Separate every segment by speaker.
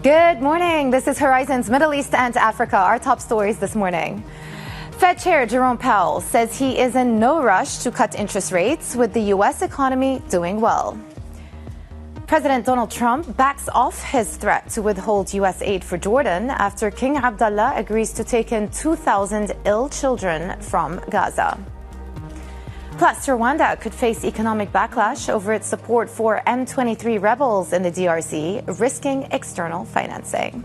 Speaker 1: Good morning. This is Horizon's Middle East and Africa. Our top stories this morning. Fed Chair Jerome Powell says he is in no rush to cut interest rates with the U.S. economy doing well. President Donald Trump backs off his threat to withhold U.S. aid for Jordan after King Abdullah agrees to take in 2,000 ill children from Gaza. Plus, Rwanda could face economic backlash over its support for M23 rebels in the DRC, risking external financing.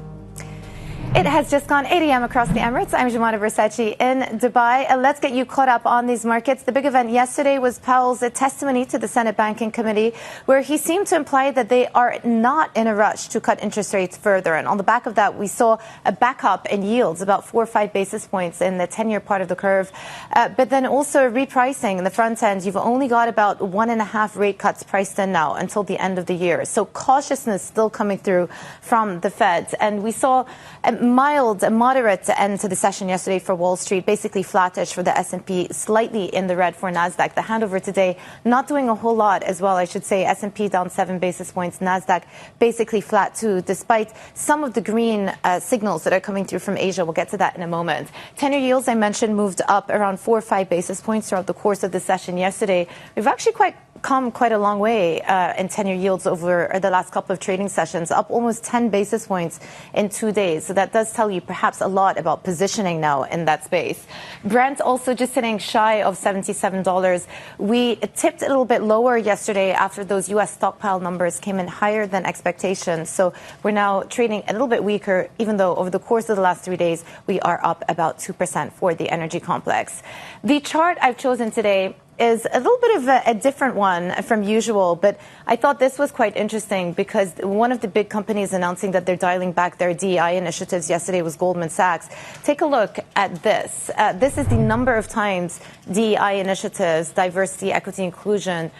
Speaker 1: It has just gone 8 a.m. across the Emirates. I'm Jumana Versace in Dubai. Let's get you caught up on these markets. The big event yesterday was Powell's testimony to the Senate Banking Committee, where he seemed to imply that they are not in a rush to cut interest rates further. And on the back of that, we saw a backup in yields, about 4 or 5 basis points in the 10-year part of the curve. But then also repricing in the front end. You've only got about 1.5 rate cuts priced in now until the end of the year. So cautiousness still coming through from the Fed. And we saw a moderate end to the session yesterday for Wall Street, basically flattish for the S&P, slightly in the red for NASDAQ. The handover today not doing a whole lot as well, I should say. S&P down 7 basis points, NASDAQ basically flat too, despite some of the green signals that are coming through from Asia. We'll get to that in a moment. 10-year yields, I mentioned, moved up around 4 or 5 basis points throughout the course of the session yesterday. We've actually come quite a long way in 10-year yields over the last couple of trading sessions, up almost 10 basis points in 2 days. So that does tell you perhaps a lot about positioning now in that space. Brent also just sitting shy of $77. We tipped a little bit lower yesterday after those U.S. stockpile numbers came in higher than expectations. So we're now trading a little bit weaker, even though over the course of the last 3 days, we are up about 2% for the energy complex. The chart I've chosen today is a little bit of a different one from usual, but I thought this was quite interesting because one of the big companies announcing that they're dialing back their DEI initiatives yesterday was Goldman Sachs. Take a look at this. This is the number of times DEI initiatives, diversity, equity, inclusion,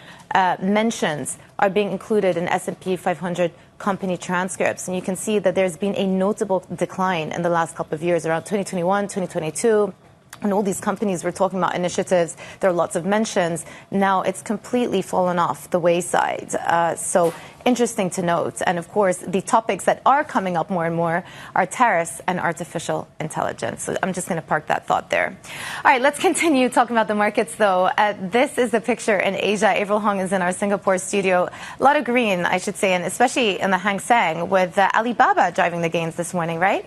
Speaker 1: mentions are being included in S&P 500 company transcripts. And you can see that there's been a notable decline in the last couple of years, around 2021, 2022. And all these companies were talking about initiatives. There are lots of mentions. Now it's completely fallen off the wayside. So interesting to note. And of course, the topics that are coming up more and more are tariffs and artificial intelligence. So I'm just going to park that thought there. All right, let's continue talking about the markets, though. This is the picture in Asia. Avril Hong is in our Singapore studio. A lot of green, I should say, and especially in the Hang Seng with Alibaba driving the gains this morning, right?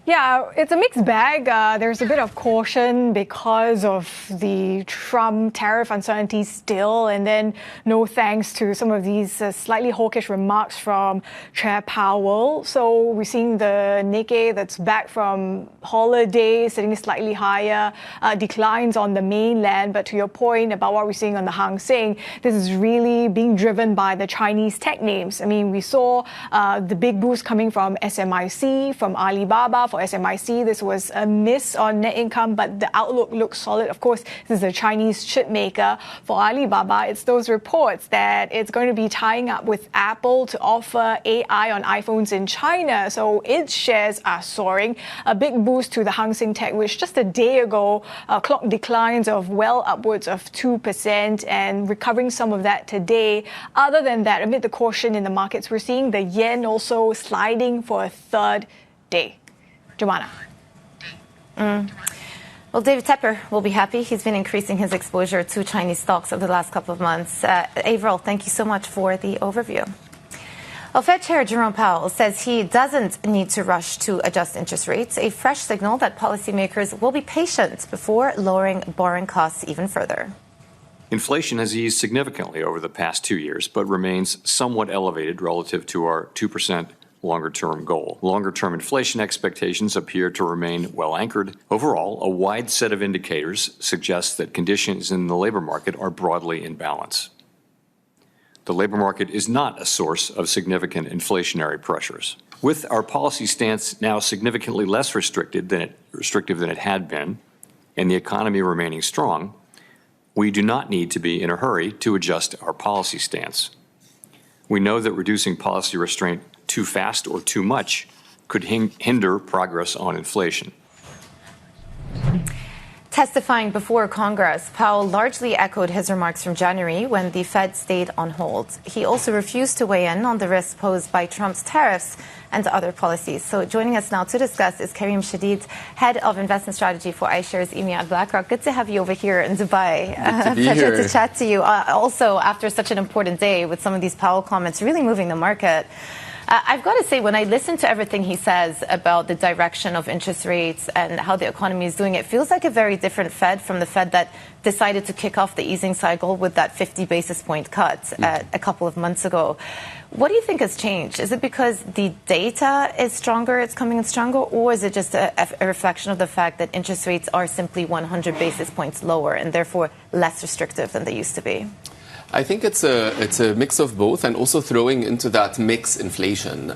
Speaker 2: Yeah, it's a mixed bag. There's a bit of caution because of the Trump tariff uncertainty still, and then no thanks to some of these slightly hawkish remarks from Chair Powell. So we're seeing the Nikkei that's back from holiday sitting slightly higher, declines on the mainland. But to your point about what we're seeing on the Hang Seng, this is really being driven by the Chinese tech names. I mean, we saw the big boost coming from SMIC, from Alibaba. For SMIC, this was a miss on net income, but the outlook looks solid. Of course, this is a Chinese chip maker. For Alibaba, it's those reports that it's going to be tying up with Apple to offer AI on iPhones in China. So its shares are soaring. A big boost to the Hang Seng Tech, which just a day ago clocked declines of well upwards of 2% and recovering some of that today. Other than that, amid the caution in the markets, we're seeing the yen also sliding for a third day. Jumana.
Speaker 1: Well, David Tepper will be happy. He's been increasing his exposure to Chinese stocks over the last couple of months. Avril, thank you so much for the overview. Well, Fed Chair Jerome Powell says he doesn't need to rush to adjust interest rates, a fresh signal that policymakers will be patient before lowering borrowing costs even further.
Speaker 3: Inflation has eased significantly over the past 2 years, but remains somewhat elevated relative to our 2% longer-term goal. Longer-term inflation expectations appear to remain well anchored. Overall, a wide set of indicators suggests that conditions in the labor market are broadly in balance. The labor market is not a source of significant inflationary pressures. With our policy stance now significantly less restrictive than it had been, and the economy remaining strong, we do not need to be in a hurry to adjust our policy stance. We know that reducing policy restraint too fast or too much could hinder progress on inflation.
Speaker 1: Testifying before Congress, Powell largely echoed his remarks from January when the Fed stayed on hold. He also refused to weigh in on the risks posed by Trump's tariffs and other policies. So joining us now to discuss is Karim Chedid, Head of Investment Strategy for iShares, EMEA at BlackRock. Good to have you over here in Dubai. Pleasure to chat to you. Also, after such an important day with some of these Powell comments really moving the market. I've got to say, when I listen to everything he says about the direction of interest rates and how the economy is doing, it feels like a very different Fed from the Fed that decided to kick off the easing cycle with that 50 basis point cut a couple of months ago. What do you think has changed? Is it because the data is stronger, it's coming in stronger, or is it just a reflection of the fact that interest rates are simply 100 basis points lower and therefore less restrictive than they used to be?
Speaker 4: I think it's a mix of both, and also throwing into that mix inflation.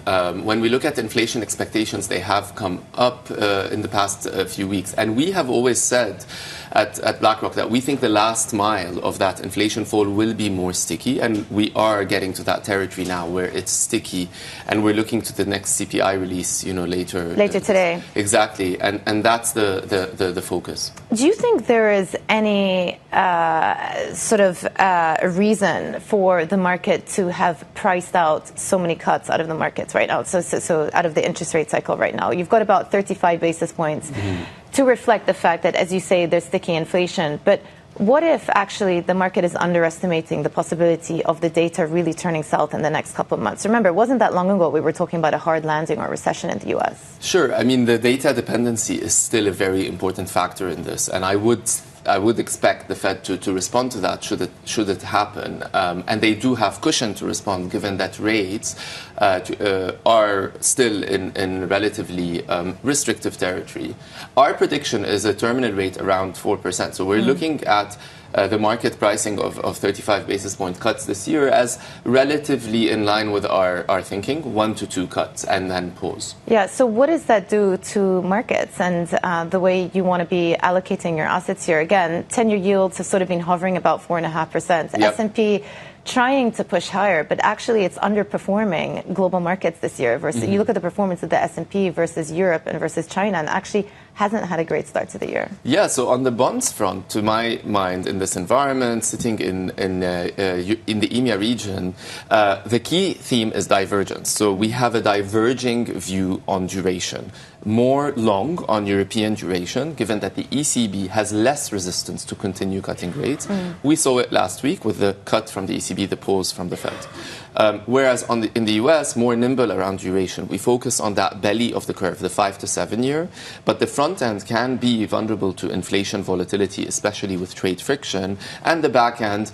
Speaker 4: When we look at inflation expectations, they have come up in the past few weeks. And we have always said at BlackRock that we think the last mile of that inflation fall will be more sticky. And we are getting to that territory now where it's sticky. And we're looking to the next CPI release, later.
Speaker 1: Later today.
Speaker 4: Exactly. And that's the focus.
Speaker 1: Do you think there is any sort of reason for the market to have priced out so many cuts out of the markets right now, so out of the interest rate cycle right now? You've got about 35 basis points to reflect the fact that, as you say, there's sticky inflation. But what if actually the market is underestimating the possibility of the data really turning south in the next couple of months? Remember, it wasn't that long ago we were talking about a hard landing or recession in the U.S.
Speaker 4: Sure. I mean, the data dependency is still a very important factor in this. And I would expect the Fed to respond to that should it happen. And they do have cushion to respond, given that rates are still in relatively restrictive territory. Our prediction is a terminal rate around 4%. So we're looking at the market pricing of 35 basis point cuts this year as relatively in line with our thinking, 1 to 2 cuts and then pause.
Speaker 1: Yeah, so what does that do to markets and the way you want to be allocating your assets here? Again, 10-year yields have sort of been hovering about 4.5%.
Speaker 4: Yep.
Speaker 1: S&P trying to push higher, but actually it's underperforming global markets this year. Versus you look at the performance of the S&P versus Europe and versus China, and actually hasn't had a great start to the year.
Speaker 4: Yeah, so on the bonds front, to my mind, in this environment, sitting in the EMEA region, the key theme is divergence. So we have a diverging view on duration. More long on European duration, given that the ECB has less resistance to continue cutting rates. We saw it last week with the cut from the ECB, the pause from the Fed. Whereas in the US, more nimble around duration. We focus on that belly of the curve, the 5 to 7 year, but the front end can be vulnerable to inflation volatility, especially with trade friction, and the back end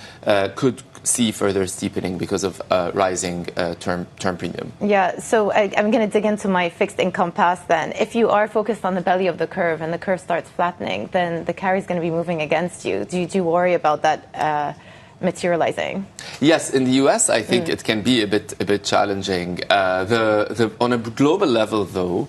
Speaker 4: could see further steepening because of rising term premium.
Speaker 1: Yeah, so I'm going to dig into my fixed income path then. If you are focused on the belly of the curve and the curve starts flattening, then the carry is going to be moving against you. Do you worry about that materializing?
Speaker 4: Yes, in the US, I think it can be a bit challenging. On a global level, though,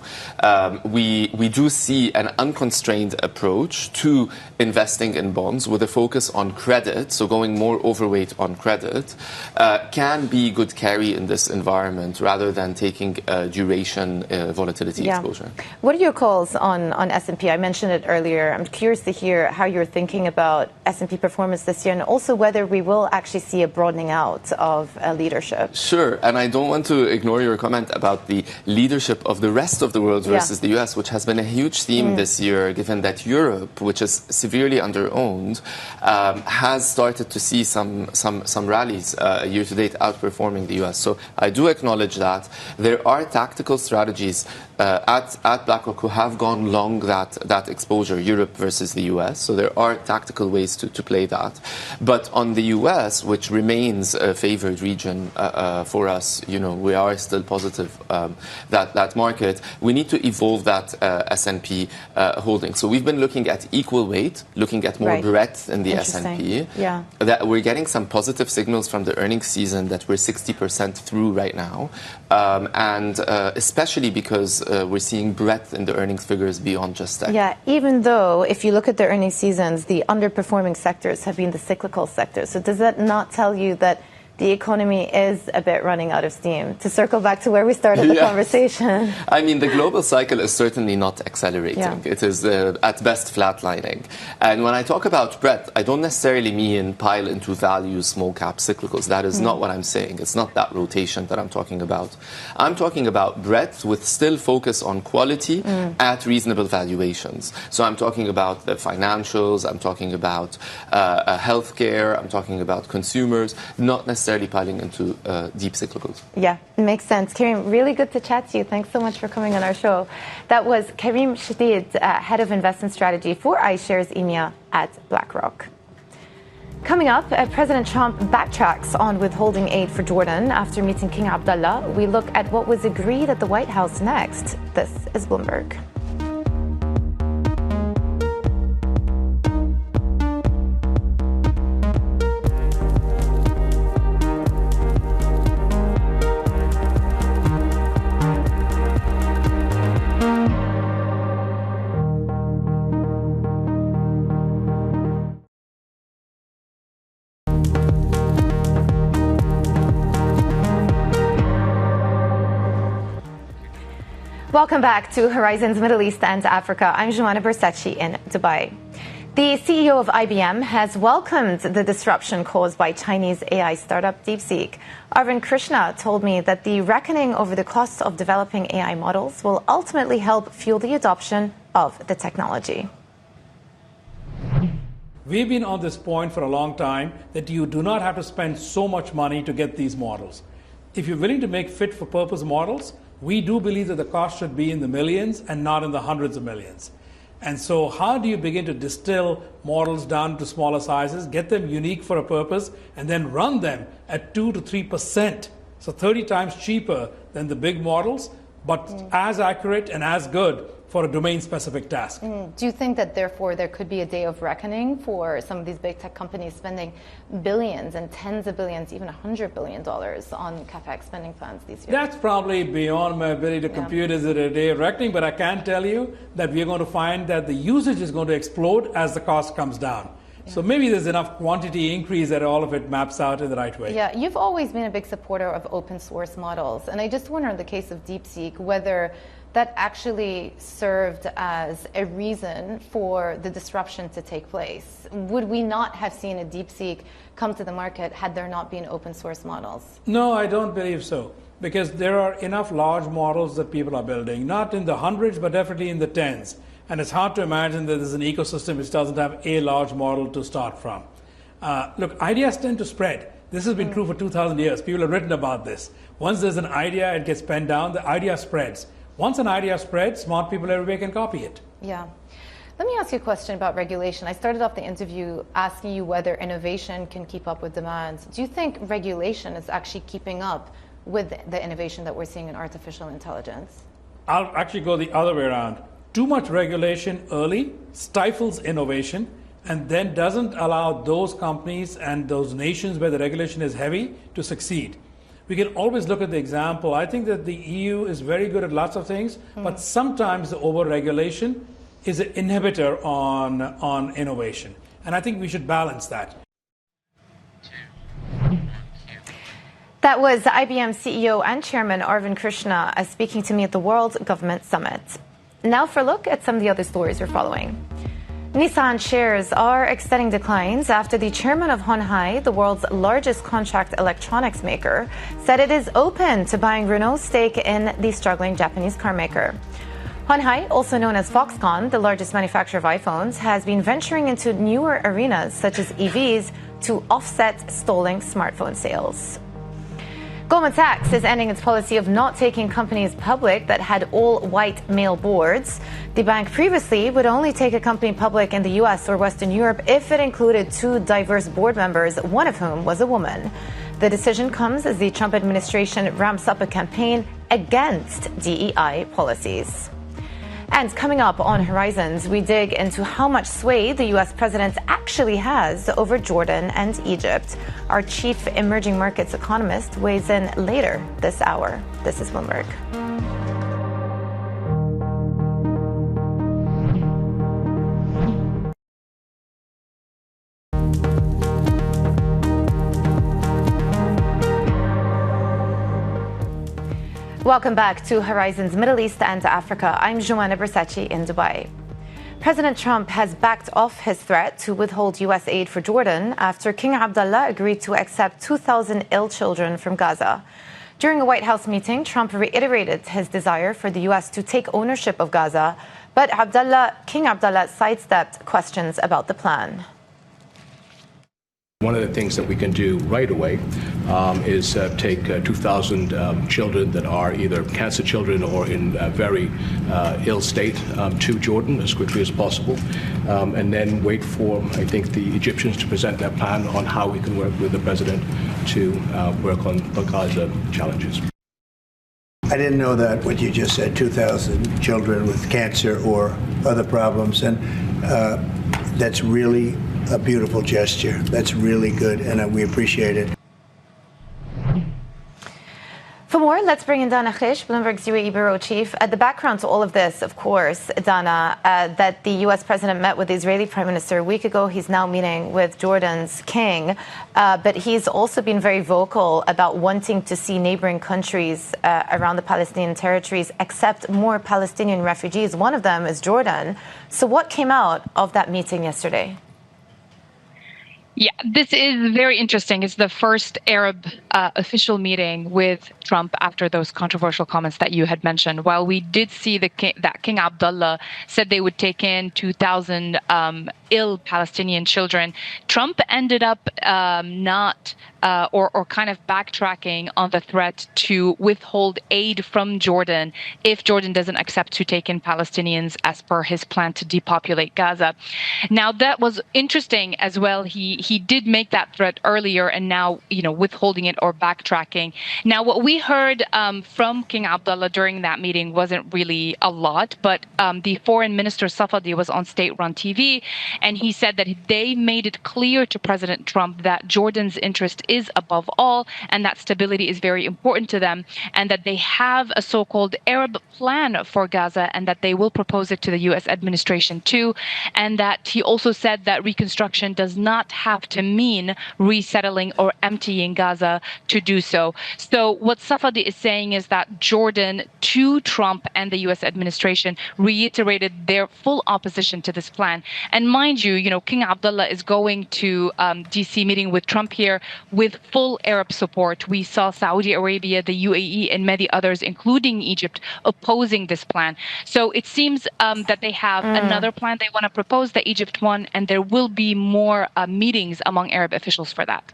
Speaker 4: we do see an unconstrained approach to investing in bonds with a focus on credit, so going more overweight on credit, can be good carry in this environment rather than taking duration volatility exposure.
Speaker 1: What are your calls on S&P? I mentioned it earlier. I'm curious to hear how you're thinking about S&P performance this year and also whether we will actually see a broadening out of leadership.
Speaker 4: Sure, and I don't want to ignore your comment about the leadership of the rest of the world versus the US, which has been a huge theme this year, given that Europe, which is severely under-owned, has started to see some rallies year-to-date outperforming the US. So I do acknowledge that. There are tactical strategies at BlackRock who have gone long that exposure, Europe versus the US. So there are tactical ways to play that. But on the US, which remains a favored region for us, we are still positive that market. We need to evolve that S&P holding. So we've been looking at equal weight, looking at more breadth in the S&P.
Speaker 1: Yeah.
Speaker 4: That we're getting some positive signals from the earnings season that we're 60% through right now. And especially because we're seeing breadth in the earnings figures beyond just tech.
Speaker 1: Yeah, even though if you look at the earnings seasons, the underperforming sectors have been the cyclical sectors. So does that not tell you that the economy is a bit running out of steam. To circle back to where we started the conversation.
Speaker 4: I mean, the global cycle is certainly not accelerating.
Speaker 1: Yeah.
Speaker 4: It is at best flatlining. And when I talk about breadth, I don't necessarily mean pile into value, small cap cyclicals. That is not what I'm saying. It's not that rotation that I'm talking about. I'm talking about breadth with still focus on quality at reasonable valuations. So I'm talking about the financials, I'm talking about healthcare, I'm talking about consumers, not necessarily piling into deep cyclicals.
Speaker 1: Yeah, it makes sense. Karim, really good to chat to you. Thanks so much for coming on our show. That was Karim Chedid, Head of Investment Strategy for iShares EMEA at BlackRock. Coming up, President Trump backtracks on withholding aid for Jordan after meeting King Abdullah. We look at what was agreed at the White House next. This is Bloomberg. Welcome back to Horizons Middle East and Africa. I'm Joanna Bersachi in Dubai. The CEO of IBM has welcomed the disruption caused by Chinese AI startup DeepSeek. Arvind Krishna told me that the reckoning over the cost of developing AI models will ultimately help fuel the adoption of the technology.
Speaker 5: We've been on this point for a long time that you do not have to spend so much money to get these models. If you're willing to make fit-for-purpose models, we do believe that the cost should be in the millions and not in the hundreds of millions. And so how do you begin to distill models down to smaller sizes, get them unique for a purpose, and then run them at 2 to 3%, so 30 times cheaper than the big models, but as accurate and as good for a domain-specific task.
Speaker 1: Do you think that, therefore, there could be a day of reckoning for some of these big tech companies spending billions and tens of billions, even $100 billion on CapEx spending plans these years?
Speaker 5: That's probably beyond my ability to compute. Is it a day of reckoning? But I can tell you that we're going to find that the usage is going to explode as the cost comes down. So maybe there's enough quantity increase that all of it maps out in the right way.
Speaker 1: Yeah, you've always been a big supporter of open source models. And I just wonder, in the case of DeepSeek, whether that actually served as a reason for the disruption to take place. Would we not have seen a DeepSeek come to the market had there not been open source models?
Speaker 5: No, I don't believe so. Because there are enough large models that people are building, not in the hundreds, but definitely in the tens. And it's hard to imagine that there's an ecosystem which doesn't have a large model to start from. Look, ideas tend to spread. This has been true for 2,000 years. People have written about this. Once there's an idea, it gets penned down, the idea spreads. Once an idea spreads, smart people everywhere can copy it.
Speaker 1: Yeah. Let me ask you a question about regulation. I started off the interview asking you whether innovation can keep up with demand. Do you think regulation is actually keeping up with the innovation that we're seeing in artificial intelligence?
Speaker 5: I'll actually go the other way around. Too much regulation early stifles innovation and then doesn't allow those companies and those nations where the regulation is heavy to succeed. We can always look at the example. I think that the EU is very good at lots of things, but sometimes the over-regulation is an inhibitor on innovation. And I think we should balance that.
Speaker 1: That was IBM CEO and Chairman Arvind Krishna speaking to me at the World Government Summit. Now for a look at some of the other stories we're following. Nissan shares are extending declines after the chairman of Hon Hai, the world's largest contract electronics maker, said it is open to buying Renault's stake in the struggling Japanese car maker. Hon Hai, also known as Foxconn, the largest manufacturer of iPhones, has been venturing into newer arenas such as EVs to offset stalling smartphone sales. Goldman Sachs is ending its policy of not taking companies public that had all-white male boards. The bank previously would only take a company public in the U.S. or Western Europe if it included 2 diverse board members, one of whom was a woman. The decision comes as the Trump administration ramps up a campaign against DEI policies. And coming up on Horizons, we dig into how much sway the U.S. president actually has over Jordan and Egypt. Our chief emerging markets economist weighs in later this hour. This is Bloomberg. Welcome back to Horizons Middle East and Africa. I'm Joanna Bersachi in Dubai. President Trump has backed off his threat to withhold U.S. aid for Jordan after King Abdullah agreed to accept 2,000 ill children from Gaza. During a White House meeting, Trump reiterated his desire for the U.S. to take ownership of Gaza, but King Abdullah sidestepped questions about the plan.
Speaker 6: One of the things that we can do right away is take 2,000 children that are either cancer children or in a very ill state to Jordan as quickly as possible, and then wait for, I think, the Egyptians to present their plan on how we can work with the president to work on the Gaza challenges.
Speaker 7: I didn't know that what you just said, 2,000 children with cancer or other problems, and that's really a beautiful gesture. That's really good, and we appreciate it.
Speaker 1: For more, let's bring in Dana Khish, Bloomberg's UAE bureau chief. The background to all of this, of course, Dana, that the U.S. president met with the Israeli prime minister a week ago. He's now meeting with Jordan's king, but he's also been very vocal about wanting to see neighboring countries around the Palestinian territories accept more Palestinian refugees. One of them is Jordan. So what came out of that meeting yesterday?
Speaker 8: Yeah, this is very interesting. It's the first Arab official meeting with Trump after those controversial comments that you had mentioned. While we did see that King Abdullah said they would take in 2,000 ill Palestinian children, Trump ended up not or kind of backtracking on the threat to withhold aid from Jordan if Jordan doesn't accept to take in Palestinians as per his plan to depopulate Gaza. Now, that was interesting as well. He did make that threat earlier, and now, withholding it or backtracking. Now, what we heard from King Abdullah during that meeting wasn't really a lot, but the foreign minister Safadi was on state-run TV, and he said that they made it clear to President Trump that Jordan's interest is above all, and that stability is very important to them, and that they have a so-called Arab plan for Gaza, and that they will propose it to the U.S. administration too, and that he also said that reconstruction does not have to mean resettling or emptying Gaza to do so. So what Safadi is saying is that Jordan, to Trump and the U.S. administration, reiterated their full opposition to this plan. And mind you, King Abdullah is going to D.C. meeting with Trump here with full Arab support. We saw Saudi Arabia, the UAE, and many others, including Egypt, opposing this plan. So it seems that they have another plan they want to propose, the Egypt one, and there will be more meetings among Arab officials for that.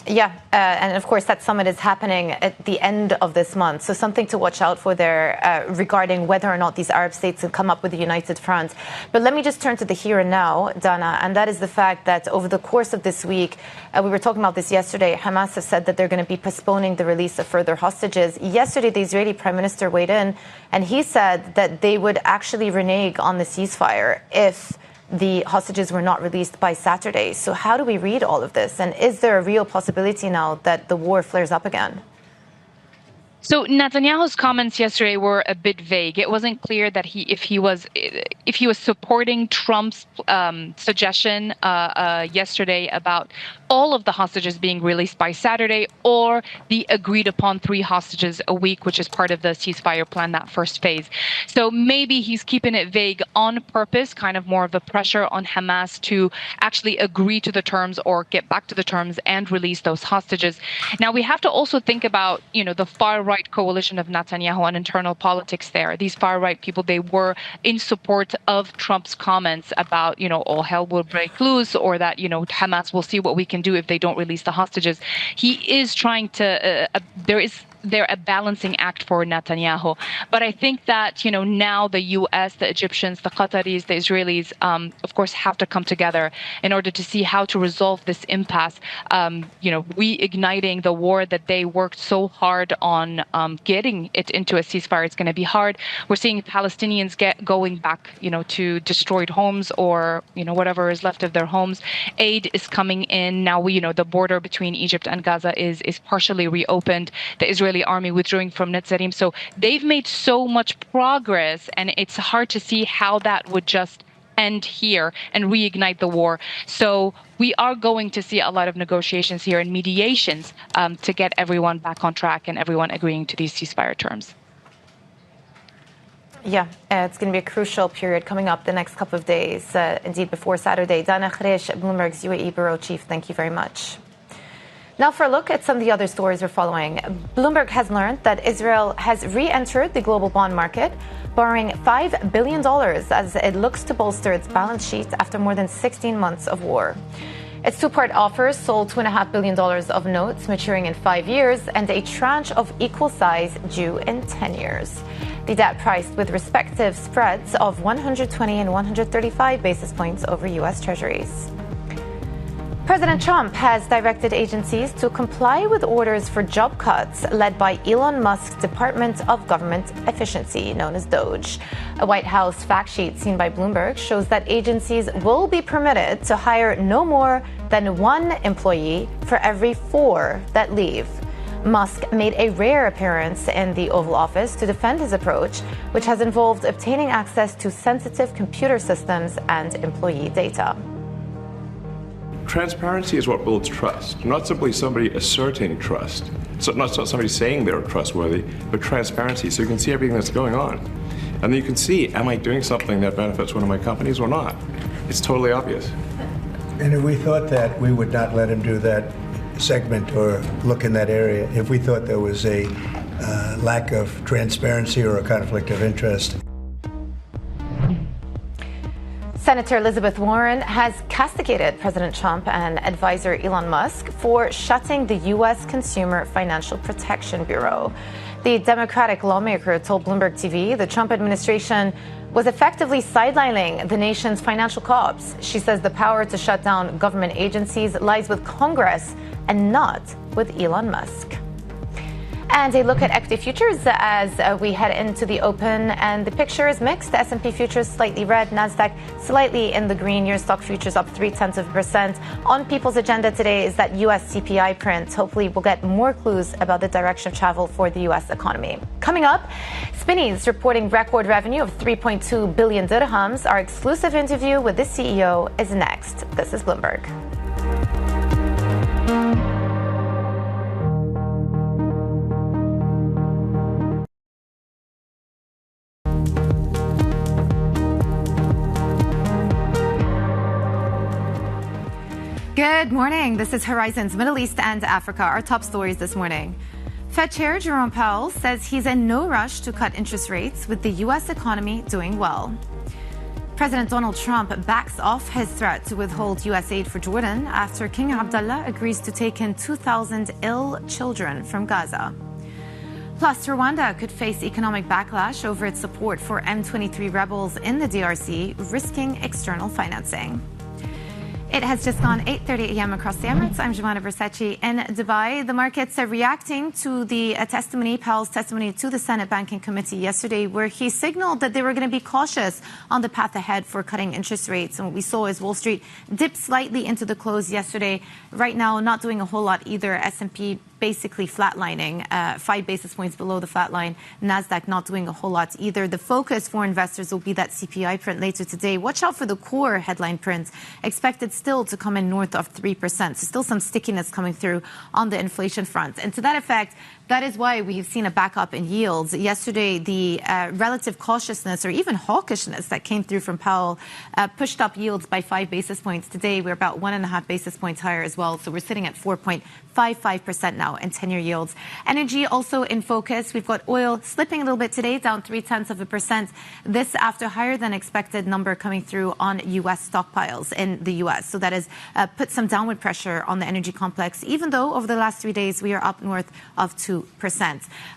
Speaker 1: Yeah, and of course that summit is happening at the end of this month. So something to watch out for there regarding whether or not these Arab states can come up with a united front. But let me just turn to the here and now, Dana, and that is the fact that over the course of this week, we were talking about this yesterday, Hamas has said that they're going to be postponing the release of further hostages. Yesterday, the Israeli prime minister weighed in, and he said that they would actually renege on the ceasefire if the hostages were not released by Saturday. So how do we read all of this? And is there a real possibility now that the war flares up again?
Speaker 8: So Netanyahu's comments yesterday were a bit vague. It wasn't clear that if he was supporting Trump's suggestion yesterday about all of the hostages being released by Saturday, or the agreed upon 3 hostages a week, which is part of the ceasefire plan, that first phase. So maybe he's keeping it vague on purpose, kind of more of a pressure on Hamas to actually agree to the terms or get back to the terms and release those hostages. Now, we have to also think about, the far-right coalition of Netanyahu and internal politics there. These far-right people, they were in support of Trump's comments about, all hell will break loose, or that, Hamas will see what we can do if they don't release the hostages. He is trying to, they're a balancing act for Netanyahu. But I think that, now the U.S., the Egyptians, the Qataris, the Israelis, of course, have to come together in order to see how to resolve this impasse, reigniting the war that they worked so hard on getting it into a ceasefire. It's going to be hard. We're seeing Palestinians going back, to destroyed homes or, whatever is left of their homes. Aid is coming in. Now, the border between Egypt and Gaza is partially reopened. The Israeli army withdrawing from Netzarim. So they've made so much progress, and it's hard to see how that would just end here and reignite the war. So we are going to see a lot of negotiations here and mediations to get everyone back on track and everyone agreeing to these ceasefire terms.
Speaker 1: Yeah, it's going to be a crucial period coming up the next couple of days, indeed before Saturday. Dana Khresh, Bloomberg's UAE Bureau Chief, thank you very much. Now for a look at some of the other stories we're following. Bloomberg has learned that Israel has re-entered the global bond market, borrowing $5 billion as it looks to bolster its balance sheet after more than 16 months of war. Its two-part offers sold $2.5 billion of notes maturing in 5 years and a tranche of equal size due in 10 years. The debt priced with respective spreads of 120 and 135 basis points over U.S. Treasuries. President Trump has directed agencies to comply with orders for job cuts led by Elon Musk's Department of Government Efficiency, known as DOGE. A White House fact sheet seen by Bloomberg shows that agencies will be permitted to hire no more than 1 employee for every 4 that leave. Musk made a rare appearance in the Oval Office to defend his approach, which has involved obtaining access to sensitive computer systems and employee data.
Speaker 9: Transparency is what builds trust, not simply somebody asserting trust. So not somebody saying they're trustworthy, but transparency, so you can see everything that's going on. And then you can see, am I doing something that benefits one of my companies or not? It's totally obvious.
Speaker 7: And if we thought that, we would not let him do that segment or look in that area if we thought there was a lack of transparency or a conflict of interest.
Speaker 1: Senator Elizabeth Warren has castigated President Trump and advisor Elon Musk for shutting the U.S. Consumer Financial Protection Bureau. The Democratic lawmaker told Bloomberg TV the Trump administration was effectively sidelining the nation's financial co-ops. She says the power to shut down government agencies lies with Congress and not with Elon Musk. And a look at equity futures as we head into the open, and the picture is mixed. The S&P futures slightly red, Nasdaq slightly in the green. Your stock futures up 0.3%. On people's agenda today is that U.S. CPI print. Hopefully, we'll get more clues about the direction of travel for the U.S. economy. Coming up, Spinneys reporting record revenue of 3.2 billion dirhams. Our exclusive interview with the CEO is next. This is Bloomberg. Good morning. This is Horizons Middle East and Africa. Our top stories this morning. Fed Chair Jerome Powell says he's in no rush to cut interest rates with the U.S. economy doing well. President Donald Trump backs off his threat to withhold U.S. aid for Jordan after King Abdullah agrees to take in 2,000 ill children from Gaza. Plus, Rwanda could face economic backlash over its support for M23 rebels in the DRC, risking external financing. It has just gone 8:30 a.m. across the Emirates. I'm Joanna Versace in Dubai. The markets are reacting to the Powell's testimony to the Senate Banking Committee yesterday, where he signaled that they were going to be cautious on the path ahead for cutting interest rates. And what we saw is Wall Street dipped slightly into the close yesterday. Right now, not doing a whole lot either. S&P basically flatlining, 5 basis points below the flat line. Nasdaq not doing a whole lot either. The focus for investors will be that CPI print later today. Watch out for the core headline print, expected still to come in north of 3%. So still some stickiness coming through on the inflation front. And to that effect, that is why we've seen a backup in yields. Yesterday, the relative cautiousness or even hawkishness that came through from Powell pushed up yields by 5 basis points. Today, we're about 1.5 basis points higher as well. So we're sitting at 4.55% now in 10-year yields. Energy also in focus. We've got oil slipping a little bit today, down 0.3%. This after higher than expected number coming through on U.S. stockpiles in the U.S. So that has put some downward pressure on the energy complex, even though over the last 3 days we are up north of 2%.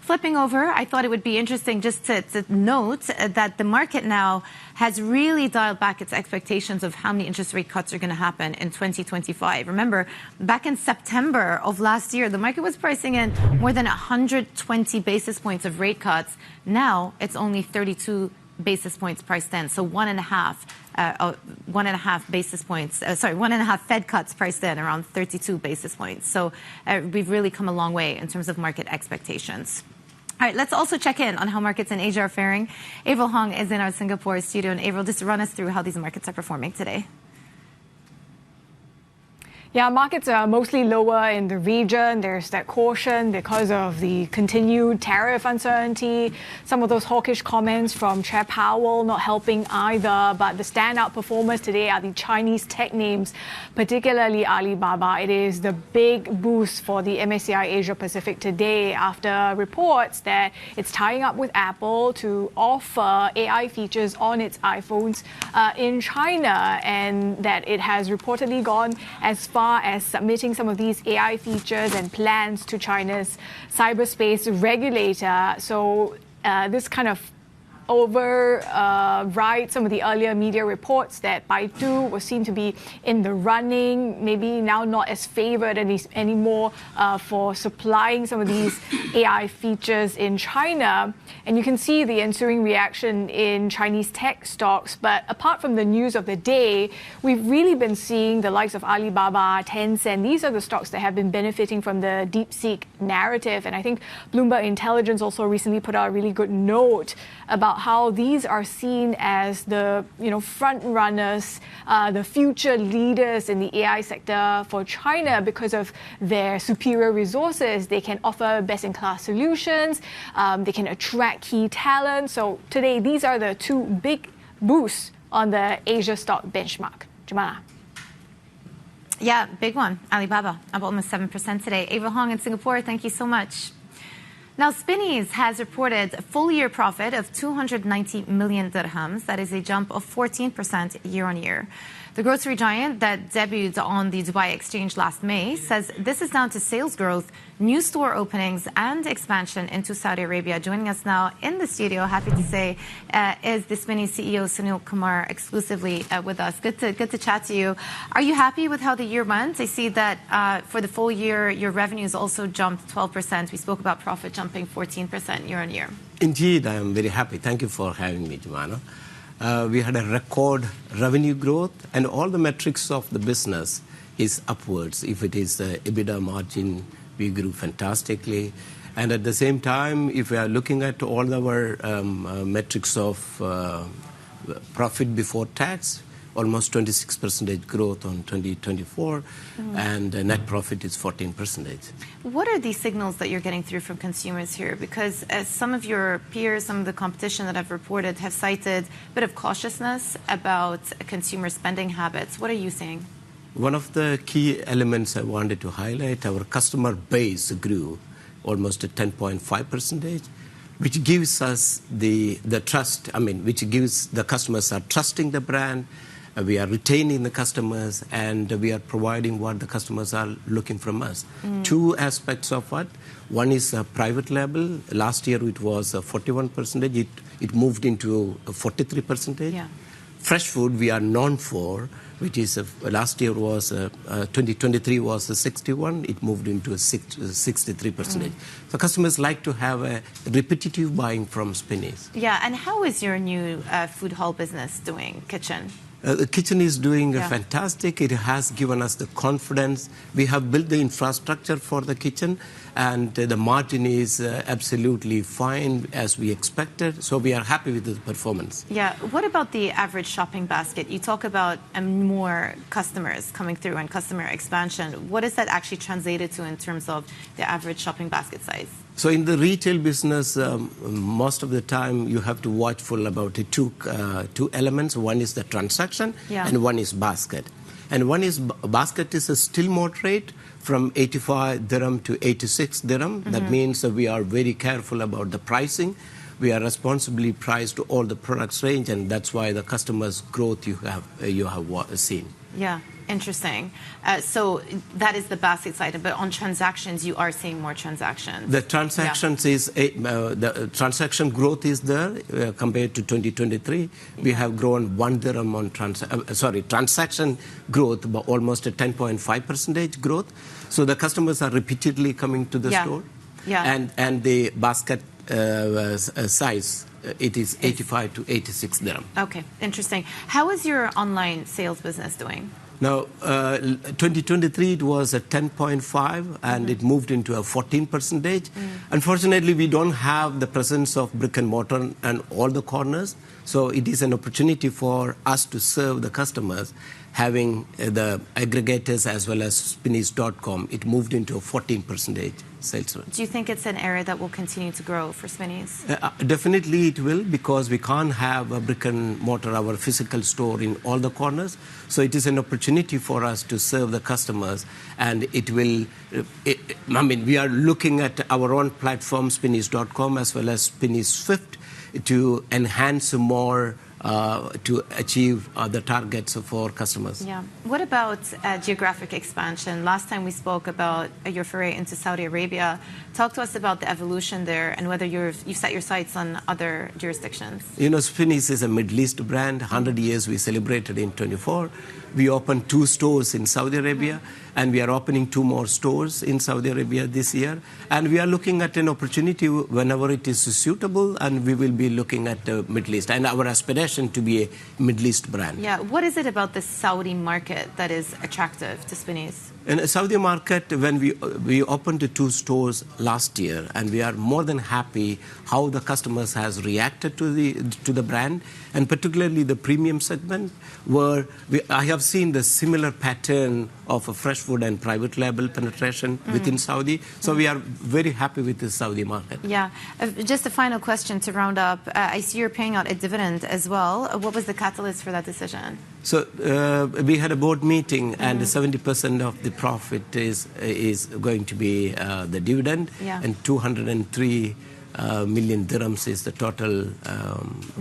Speaker 1: Flipping over, I thought it would be interesting just to note that the market now has really dialed back its expectations of how many interest rate cuts are going to happen in 2025. Remember, back in September of last year, the market was pricing in more than 120 basis points of rate cuts. Now it's only 32 basis points priced in, so 1.5 basis points, 1.5 Fed cuts priced in, around 32 basis points. So we've really come a long way in terms of market expectations. All right, let's also check in on how markets in Asia are faring. Avril Hong is in our Singapore studio. And Avril, just run us through how these markets are performing today.
Speaker 2: Yeah, markets are mostly lower in the region. There's that caution because of the continued tariff uncertainty. Some of those hawkish comments from Chair Powell not helping either. But the standout performers today are the Chinese tech names, particularly Alibaba. It is the big boost for the MSCI Asia Pacific today after reports that it's tying up with Apple to offer AI features on its iPhones in China, and that it has reportedly gone as far as submitting some of these AI features and plans to China's cyberspace regulator. So this kind of override some of the earlier media reports that Baidu was seen to be in the running, maybe now not as favored anymore for supplying some of these AI features in China. And you can see the ensuing reaction in Chinese tech stocks. But apart from the news of the day, we've really been seeing the likes of Alibaba, Tencent. These are the stocks that have been benefiting from the DeepSeek narrative. And I think Bloomberg Intelligence also recently put out a really good note about how these are seen as the front runners, the future leaders in the AI sector for China because of their superior resources. They can offer best-in-class solutions. They can attract key talent. So today, these are the two big boosts on the Asia stock benchmark. Jemana.
Speaker 1: Yeah, big one. Alibaba, up almost 7% today. Avril Hong in Singapore, thank you so much. Now, Spinneys has reported a full-year profit of 290 million dirhams. That is a jump of 14% year-on-year. The grocery giant that debuted on the Dubai exchange last May says this is down to sales growth, new store openings, and expansion into Saudi Arabia. Joining us now in the studio, happy to say, is the Spinneys CEO, Sunil Kumar, exclusively with us. Good to chat to you. Are you happy with how the year went? I see that for the full year, your revenues also jumped 12%. We spoke about profit jumping 14% year-on-year.
Speaker 10: Indeed, I am very happy. Thank you for having me, Jemana. We had a record revenue growth, and all the metrics of the business is upwards. If it is the EBITDA margin, we grew fantastically. And at the same time, if we are looking at all our metrics of profit before tax, almost 26% growth on 2024, and net profit is 14%.
Speaker 1: What are these signals that you're getting through from consumers here? Because some of your peers, some of the competition that I've reported have cited a bit of cautiousness about consumer spending habits. What are you seeing?
Speaker 10: One of the key elements I wanted to highlight, our customer base grew almost at 10.5%. Which gives us the trust, which gives the customers are trusting the brand, we are retaining the customers, and we are providing what the customers are looking from us. Two aspects of what. One is a private label. Last year it was 41%. It moved into 43%. Yeah. Fresh food we are known for, which is last year was 2023 was 61. It moved into 63%. So customers like to have a repetitive buying from Spinneys.
Speaker 1: Yeah, and how is your new food hall business doing, Kitchen?
Speaker 10: The kitchen is doing fantastic. It has given us the confidence. We have built the infrastructure for the kitchen, and the margin is absolutely fine as we expected. So we are happy with the performance.
Speaker 1: Yeah. What about the average shopping basket? You talk about more customers coming through and customer expansion. What is that actually translated to in terms of the average shopping basket size?
Speaker 10: So in the retail business, most of the time you have to watchful about the two elements. One is the transaction, and one is basket. And one is basket is still moderate from 85 dirham to 86 dirham. That means that we are very careful about the pricing. We are responsibly priced all the products range, and that's why the customers' growth you have seen.
Speaker 1: Yeah. Interesting. So that is the basket side, but on transactions, you are seeing more transactions.
Speaker 10: The transactions the transaction growth is there compared to 2023. We have grown 1 dirham on transaction growth, but almost a 10.5% growth. So the customers are repeatedly coming to the store. Yeah. And the basket size, it is 85 to 86 dirham.
Speaker 1: Okay, interesting. How is your online sales business doing?
Speaker 10: Now, 2023, it was at 10.5, and it moved into a 14%. Unfortunately, we don't have the presence of brick and mortar and all the corners, so it is an opportunity for us to serve the customers. Having the aggregators as well as Spinneys.com, it moved into a 14% sales rate.
Speaker 1: Do you think it's an area that will continue to grow for Spinneys?
Speaker 10: Definitely it will, because we can't have a brick and mortar, our physical store in all the corners. So it is an opportunity for us to serve the customers, and it will, we are looking at our own platform, Spinneys.com, as well as Spinneys Swift, to enhance more to achieve the targets for customers.
Speaker 1: Yeah. What about geographic expansion? Last time we spoke about your foray into Saudi Arabia. Talk to us about the evolution there and whether you've set your sights on other jurisdictions.
Speaker 10: You know, Spinneys is a Middle East brand. 100 years we celebrated in 24. We opened 2 stores in Saudi Arabia, and we are opening 2 more stores in Saudi Arabia this year. And we are looking at an opportunity whenever it is suitable, and we will be looking at the Middle East. And our aspiration to be a Middle East brand.
Speaker 1: Yeah. What is it about the Saudi market that is attractive to Spinneys?
Speaker 10: In the Saudi market, when we opened the 2 stores last year, and we are more than happy how the customers has reacted to the brand, and particularly the premium segment, where I have seen the similar pattern of a fresh food and private label penetration within Saudi. So we are very happy with the Saudi market.
Speaker 1: Yeah. Just a final question to round up. I see you're paying out a dividend as well. What was the catalyst for that decision?
Speaker 10: So we had a board meeting, and 70% of the profit is going to be the dividend, and 203 million dirhams is the total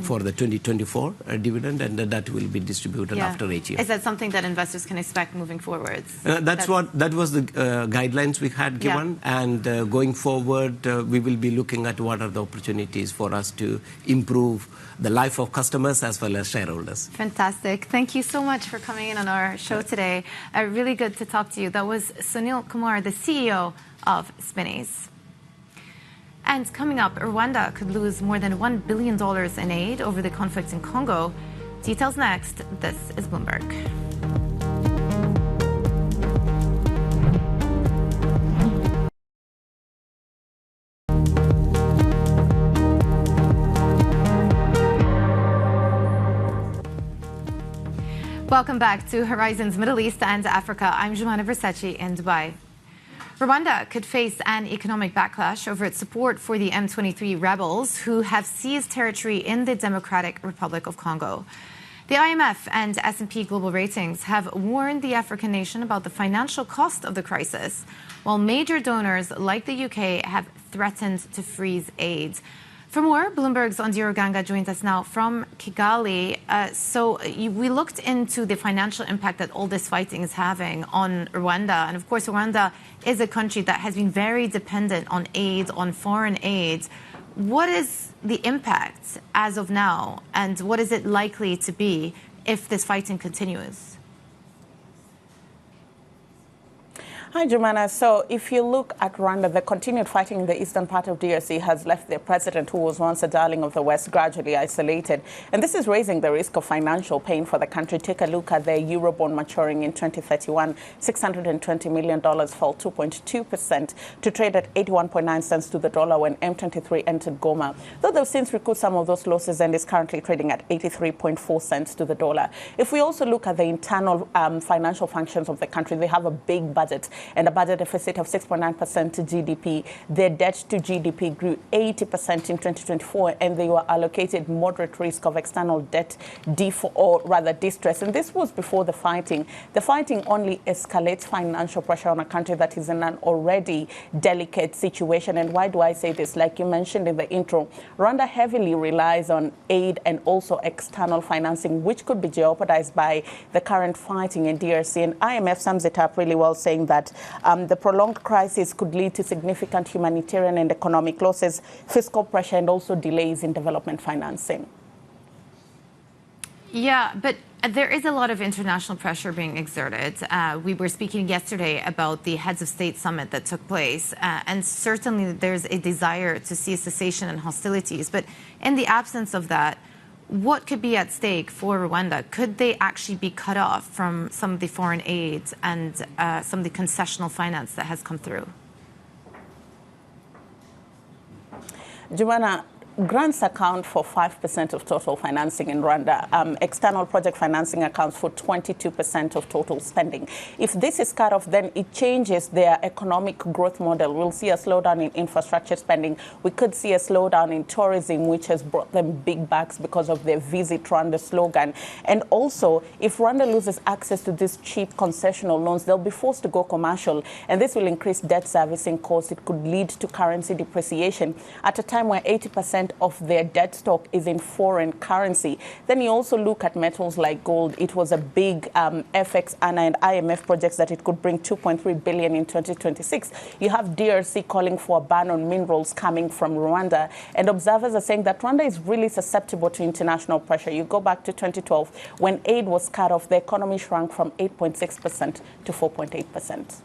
Speaker 10: for the 2024 dividend, and that will be distributed after 8 years.
Speaker 1: Is that something that investors can expect moving forwards?
Speaker 10: That was the guidelines we had given, and going forward, we will be looking at what are the opportunities for us to improve the life of customers as well as shareholders.
Speaker 1: Fantastic. Thank you so much for coming in on our show today. Really good to talk to you. That was Sunil Kumar, the CEO of Spinneys. And coming up, Rwanda could lose more than $1 billion in aid over the conflict in Congo. Details next. This is Bloomberg. Welcome back to Horizons Middle East and Africa. I'm Jumana Versace in Dubai. Rwanda could face an economic backlash over its support for the M23 rebels who have seized territory in the Democratic Republic of Congo. The IMF and S&P Global Ratings have warned the African nation about the financial cost of the crisis, while major donors like the UK have threatened to freeze aid. For more, Bloomberg's Ondiro Ganga joins us now from Kigali. We looked into the financial impact that all this fighting is having on Rwanda. And of course, Rwanda is a country that has been very dependent on aid, on foreign aid. What is the impact as of now? And what is it likely to be if this fighting continues?
Speaker 11: Hi, Jumana. So if you look at Rwanda, the continued fighting in the eastern part of DRC has left their president, who was once a darling of the West, gradually isolated. And this is raising the risk of financial pain for the country. Take a look at the Eurobond maturing in 2031. $620 million fell 2.2% to trade at 81.9 cents to the dollar when M23 entered Goma. Though they've since recouped some of those losses and is currently trading at 83.4 cents to the dollar. If we also look at the internal financial functions of the country, they have a big budget and a budget deficit of 6.9% to GDP. Their debt to GDP grew 80% in 2024, and they were allocated moderate risk of external debt default, or rather distress. And this was before the fighting. The fighting only escalates financial pressure on a country that is in an already delicate situation. And why do I say this? Like you mentioned in the intro, Rwanda heavily relies on aid and also external financing, which could be jeopardized by the current fighting in DRC. And IMF sums it up really well, saying that the prolonged crisis could lead to significant humanitarian and economic losses, fiscal pressure, and also delays in development financing.
Speaker 1: Yeah, but there is a lot of international pressure being exerted. We were speaking yesterday about the Heads of State summit that took place, and certainly there's a desire to see a cessation in hostilities. But in the absence of that, What could be at stake for Rwanda? Could they actually be cut off from some of the foreign aid and some of the concessional finance that has come through?
Speaker 11: Joanna, grants account for 5% of total financing in Rwanda. External project financing accounts for 22% of total spending. If this is cut off, then it changes their economic growth model. We'll see a slowdown in infrastructure spending. We could see a slowdown in tourism, which has brought them big bucks because of their Visit Rwanda slogan. And also, if Rwanda loses access to these cheap concessional loans, they'll be forced to go commercial. And this will increase debt servicing costs. It could lead to currency depreciation at a time where 80% of their debt stock is in foreign currency. Then you also look at metals like gold. It was a big FX and IMF projects that it could bring 2.3 billion in 2026. You have DRC calling for a ban on minerals coming from Rwanda. And observers are saying that Rwanda is really susceptible to international pressure. You go back to 2012, when aid was cut off, the economy shrank from 8.6% to 4.8%.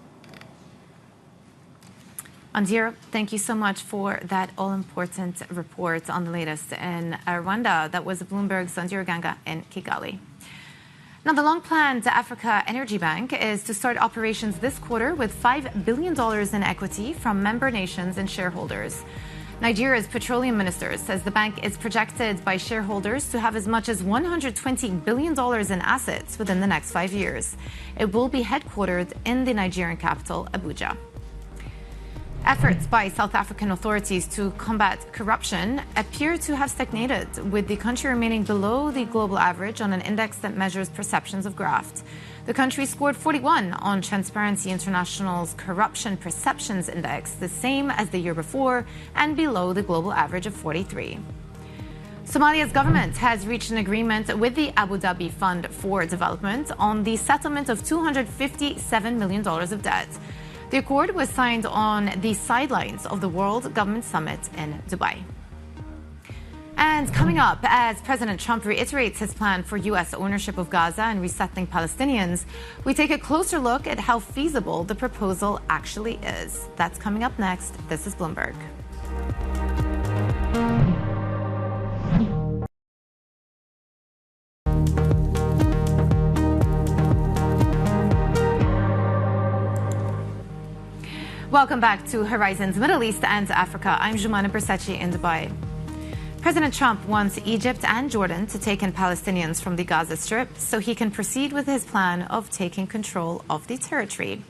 Speaker 1: Andira, thank you so much for that all-important report on the latest in Rwanda. That was Bloomberg's Andira Ganga in Kigali. Now, the long-planned Africa Energy Bank is to start operations this quarter with $5 billion in equity from member nations and shareholders. Nigeria's petroleum minister says the bank is projected by shareholders to have as much as $120 billion in assets within the next 5 years. It will be headquartered in the Nigerian capital, Abuja. Efforts by South African authorities to combat corruption appear to have stagnated, with the country remaining below the global average on an index that measures perceptions of graft. The country scored 41 on Transparency International's Corruption Perceptions Index, the same as the year before, and below the global average of 43. Somalia's government has reached an agreement with the Abu Dhabi Fund for Development on the settlement of $257 million of debt. The accord was signed on the sidelines of the World Government Summit in Dubai. And coming up, as President Trump reiterates his plan for U.S. ownership of Gaza and resettling Palestinians, we take a closer look at how feasible the proposal actually is. That's coming up next. This is Bloomberg. Welcome back to Horizons Middle East and Africa. I'm Jumana Bersachi in Dubai. President Trump wants Egypt and Jordan to take in Palestinians from the Gaza Strip so he can proceed with his plan of taking control of the territory.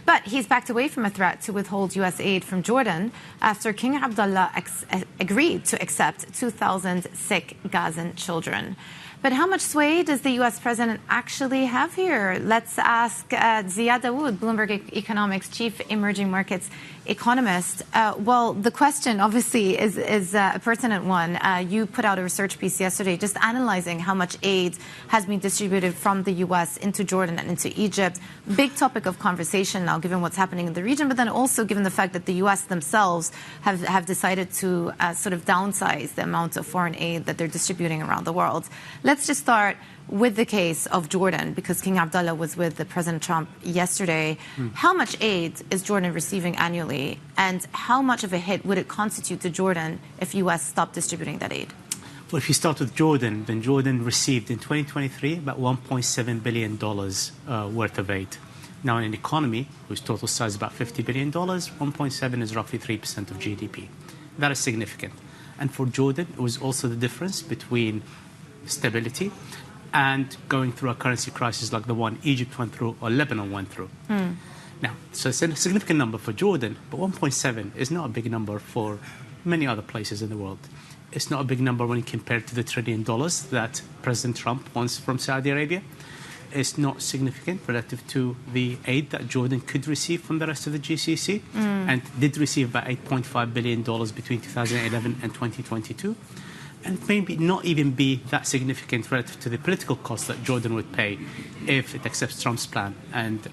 Speaker 1: But he's backed away from a threat to withhold U.S. aid from Jordan after King Abdullah agreed to accept 2,000 sick Gazan children. But how much sway does the U.S. president actually have here? Let's ask Ziad Dawood, Bloomberg Economics chief emerging markets economist. Well, the question obviously is a pertinent one. You put out a research piece yesterday just analyzing how much aid has been distributed from the U.S. into Jordan and into Egypt. Big topic of conversation now, given what's happening in the region, but then also given the fact that the U.S. themselves have decided to sort of downsize the amount of foreign aid that they're distributing around the world. Let's just start with the case of Jordan, because King Abdullah was with the President Trump yesterday. How much aid is Jordan receiving annually, and how much of a hit would it constitute to Jordan if U.S. stopped distributing that aid?
Speaker 12: Well, if you start with Jordan, then Jordan received in 2023 about $1.7 billion worth of aid. Now, in an economy whose total size is about $50 billion, 1.7 is roughly 3% of GDP. That is significant. And for Jordan, it was also the difference between stability and going through a currency crisis like the one Egypt went through or Lebanon went through. Now, so it's a significant number for Jordan, but 1.7 is not a big number for many other places in the world. It's not a big number when compared to the $1 trillion that President Trump wants from Saudi Arabia. It's not significant relative to the aid that Jordan could receive from the rest of the GCC and did receive about $8.5 billion between 2011 and 2022. And maybe not even be that significant relative to the political cost that Jordan would pay if it accepts Trump's plan and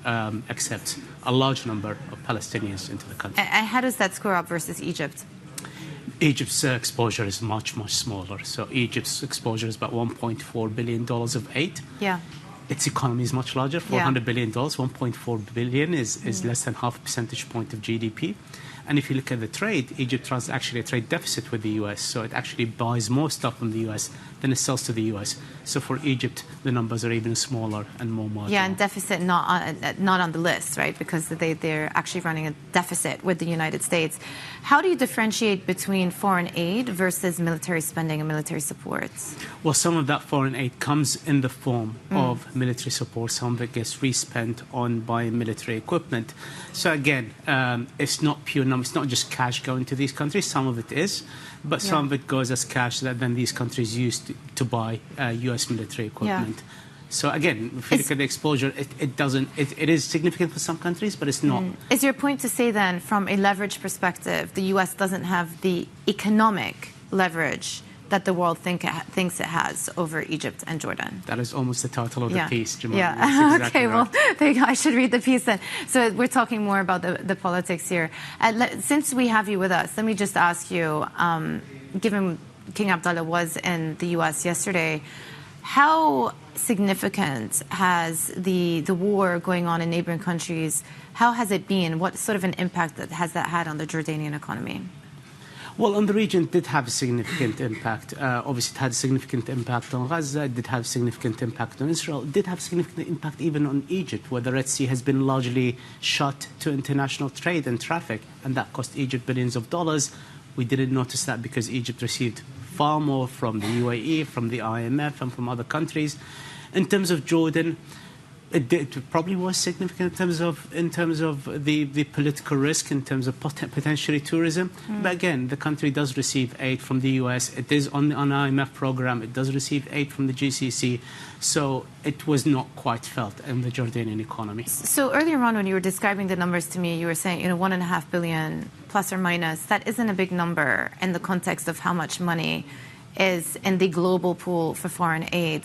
Speaker 12: accepts a large number of Palestinians into the country.
Speaker 1: And how does that square up versus Egypt?
Speaker 12: Egypt's exposure is much, much smaller. So Egypt's exposure is about $1.4 billion of aid.
Speaker 1: Yeah.
Speaker 12: Its economy is much larger, $400 billion. $1.4 billion is less than half a percentage point of GDP. And if you look at the trade, Egypt runs actually a trade deficit with the US. So it actually buys more stuff from the US than it sells to the US. So for Egypt, the numbers are even smaller and more marginal.
Speaker 1: Yeah, and deficit not on the list, right? Because they're actually running a deficit with the United States. How do you differentiate between foreign aid versus military spending and military support?
Speaker 12: Well, some of that foreign aid comes in the form of military support. Some of it gets respent on buying military equipment. So again, it's not pure numbers. It's not just cash going to these countries. Some of it is. But some of it goes as cash that then these countries use to buy U.S. military equipment. Yeah. So again, if you look at the exposure, it is significant for some countries, but it's not.
Speaker 1: Is your point to say then, from a leverage perspective, the U.S. doesn't have the economic leverage that the world thinks it has over Egypt and Jordan?
Speaker 12: That is almost the title of the piece, Jamal.
Speaker 1: Yeah.
Speaker 12: Exactly
Speaker 1: okay,
Speaker 12: right.
Speaker 1: well, there you go. I should read the piece then. So we're talking more about the politics here. Since we have you with us, let me just ask you, given King Abdullah was in the U.S. yesterday, how significant has the war going on in neighboring countries, how has it been? What sort of an impact has that had on the Jordanian economy?
Speaker 12: Well, on the region, it did have a significant impact. Obviously, it had a significant impact on Gaza. It did have a significant impact on Israel. It did have a significant impact even on Egypt, where the Red Sea has been largely shut to international trade and traffic, and that cost Egypt billions of dollars. We didn't notice that because Egypt received far more from the UAE, from the IMF, and from other countries. In terms of Jordan, it probably was significant in terms of the political risk, in terms of potentially tourism. But again, the country does receive aid from the US. It is on the IMF program. It does receive aid from the GCC. So it was not quite felt in the Jordanian economy.
Speaker 1: So earlier on, when you were describing the numbers to me, you were saying, $1.5 billion plus or minus. That isn't a big number in the context of how much money is in the global pool for foreign aid.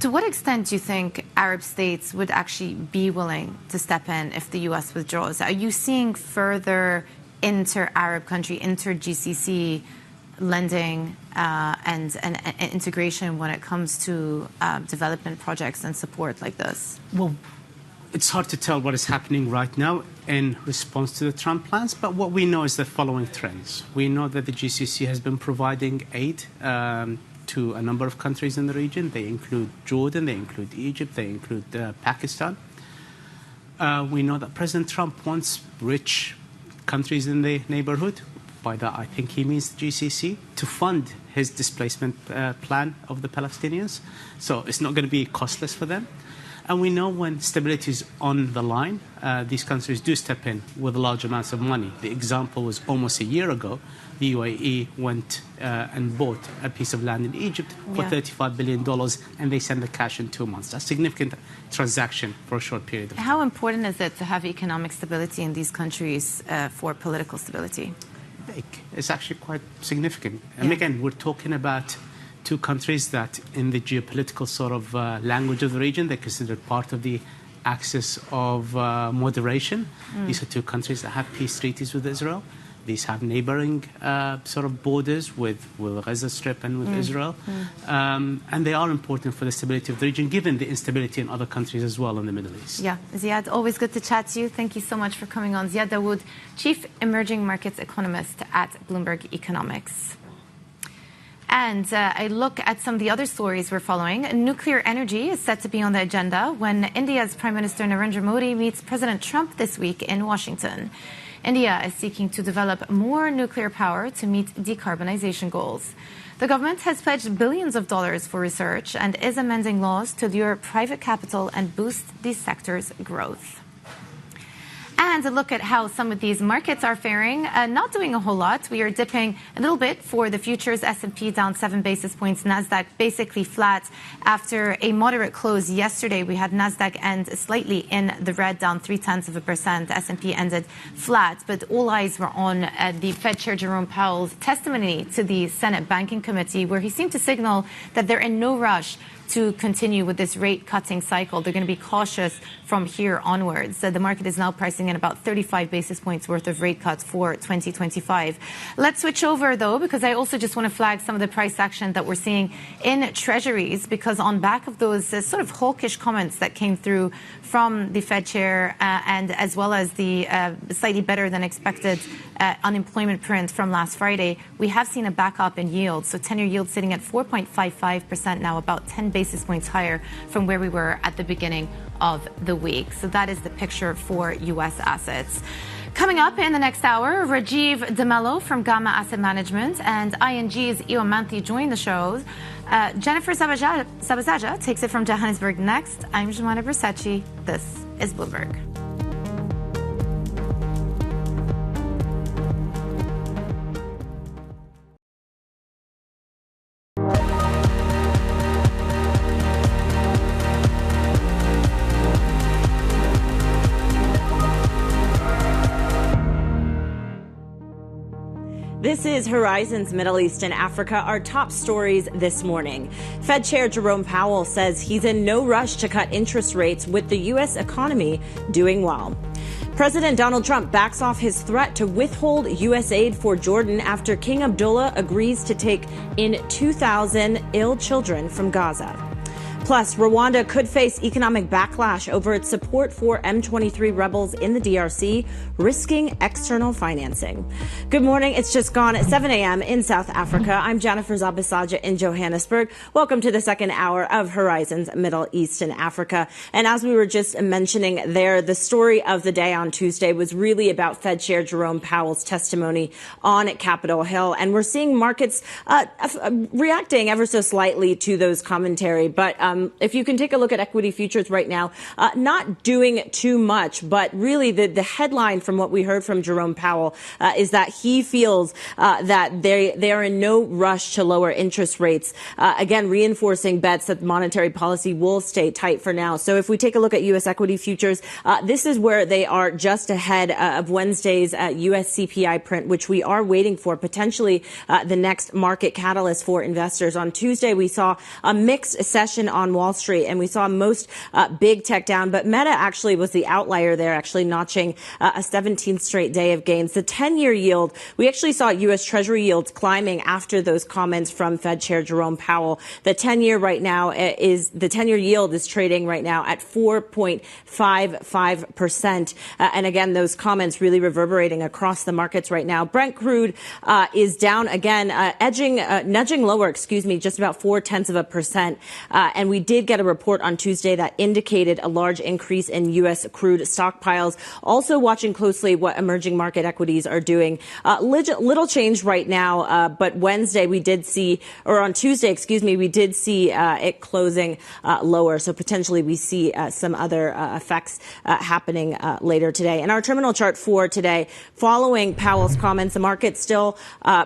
Speaker 1: To what extent do you think Arab states would actually be willing to step in if the U.S. withdraws? Are you seeing further inter-Arab country, inter-GCC lending and integration when it comes to development projects and support like this?
Speaker 12: Well, it's hard to tell what is happening right now in response to the Trump plans, but what we know is the following trends. We know that the GCC has been providing aid to a number of countries in the region. They include Jordan, they include Egypt, they include Pakistan. We know that President Trump wants rich countries in the neighborhood, by that I think he means the GCC, to fund his displacement plan of the Palestinians. So it's not going to be costless for them. And we know when stability is on the line, these countries do step in with large amounts of money. The example was almost a year ago. The UAE went and bought a piece of land in Egypt for $35 billion, and they sent the cash in 2 months. That's a significant transaction for a short period of time.
Speaker 1: How important is it to have economic stability in these countries for political stability?
Speaker 12: It's actually quite significant. And again, we're talking about two countries that in the geopolitical sort of language of the region, they're considered part of the axis of moderation. These are two countries that have peace treaties with Israel. These have neighboring sort of borders with Gaza Strip and with Israel. And they are important for the stability of the region, given the instability in other countries as well in the Middle East.
Speaker 1: Yeah. Ziad, always good to chat to you. Thank you so much for coming on. Ziad Dawood, Chief Emerging Markets Economist at Bloomberg Economics. And I look at some of the other stories we're following. Nuclear energy is set to be on the agenda when India's Prime Minister Narendra Modi meets President Trump this week in Washington. India is seeking to develop more nuclear power to meet decarbonization goals. The government has pledged billions of dollars for research and is amending laws to lure private capital and boost these sectors' growth. And a look at how some of these markets are faring. Not doing a whole lot. We are dipping a little bit for the futures. S&P down 7 basis points. NASDAQ basically flat after a moderate close yesterday. We had NASDAQ end slightly in the red, down 0.3%. S&P ended flat. But all eyes were on the Fed Chair Jerome Powell's testimony to the Senate Banking Committee, where he seemed to signal that they're in no rush to continue with this rate cutting cycle. They're going to be cautious from here onwards. So the market is now pricing in about 35 basis points worth of rate cuts for 2025. Let's switch over, though, because I also just want to flag some of the price action that we're seeing in treasuries, because on back of those sort of hawkish comments that came through from the Fed chair and as well as the slightly better than expected unemployment print from last Friday, we have seen a backup in yield. So 10-year yield sitting at 4.55% now, about 10 basis points higher from where we were at the beginning of the week. So that is the picture for U.S. assets. Coming up in the next hour, Rajeev De Mello from GAMA Asset Management and ING's Ewa Manthey join the show. Jennifer Sabazaja takes it from Johannesburg next. I'm Jumana Bersachi. This is Bloomberg.
Speaker 13: This is Horizon's Middle East and Africa, our top stories this morning. Fed Chair Jerome Powell says he's in no rush to cut interest rates with the U.S. economy doing well. President Donald Trump backs off his threat to withhold U.S. aid for Jordan after King Abdullah agrees to take in 2,000 ill children from Gaza. Plus, Rwanda could face economic backlash over its support for M23 rebels in the DRC, risking external financing. Good morning. It's just gone at 7 a.m. in South Africa. I'm Jennifer Zabisaja in Johannesburg. Welcome to the second hour of Horizon's Middle East and Africa. And as we were just mentioning there, the story of the day on Tuesday was really about Fed Chair Jerome Powell's testimony on Capitol Hill. And we're seeing markets reacting ever so slightly to those commentary. But if you can take a look at equity futures right now, not doing too much, but really the headline from what we heard from Jerome Powell is that he feels that they are in no rush to lower interest rates, again, reinforcing bets that monetary policy will stay tight for now. So if we take a look at U.S. equity futures, this is where they are just ahead of Wednesday's U.S. CPI print, which we are waiting for, potentially the next market catalyst for investors. On Tuesday, we saw a mixed session on Wall Street, and we saw most big tech down, but Meta actually was the outlier there, actually notching a 17th straight day of gains. The 10-year yield, we actually saw U.S. Treasury yields climbing after those comments from Fed Chair Jerome Powell. The 10-year yield is trading right now at 4.55%. And again, those comments really reverberating across the markets right now. Brent crude is down again, nudging lower, just about 0.4%. And we did get a report on Tuesday that indicated a large increase in U.S. crude stockpiles. Also watching closely what emerging market equities are doing. Little change right now, but on Tuesday, we did see it closing lower. So potentially we see some other effects happening later today. And our terminal chart for today, following Powell's comments, the market still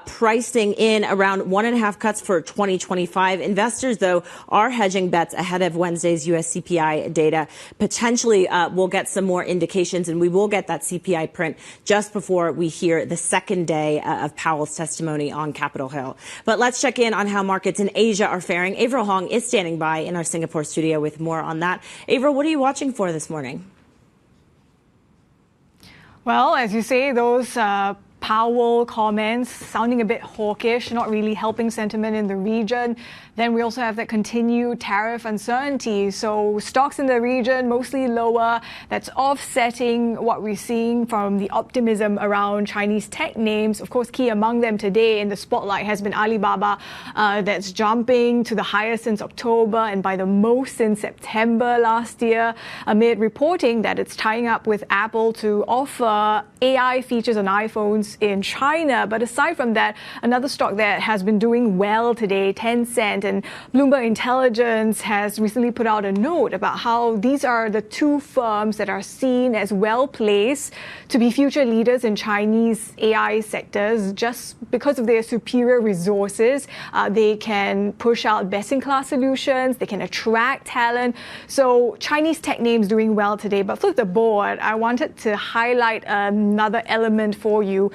Speaker 13: pricing in around 1.5 cuts for 2025. Investors, though, are hedging bets ahead of Wednesday's U.S. CPI data. Potentially, we'll get some more indications, and we will get that CPI print just before we hear the second day of Powell's testimony on Capitol Hill. But let's check in on how markets in Asia are faring. Avril Hong is standing by in our Singapore studio with more on that. Avril, what are you watching for this morning?
Speaker 2: Well, as you say, those Powell comments sounding a bit hawkish, not really helping sentiment in the region. Then we also have that continued tariff uncertainty. So stocks in the region mostly lower. That's offsetting what we're seeing from the optimism around Chinese tech names. Of course, key among them today in the spotlight has been Alibaba. That's jumping to the highest since October and by the most since September last year, amid reporting that it's tying up with Apple to offer AI features on iPhones in China. But aside from that, another stock that has been doing well today, Tencent, and Bloomberg Intelligence has recently put out a note about how these are the two firms that are seen as well placed to be future leaders in Chinese AI sectors just because of their superior resources. They can push out best-in-class solutions. They can attract talent. So Chinese tech names doing well today. But flip the board, I wanted to highlight a another element for you.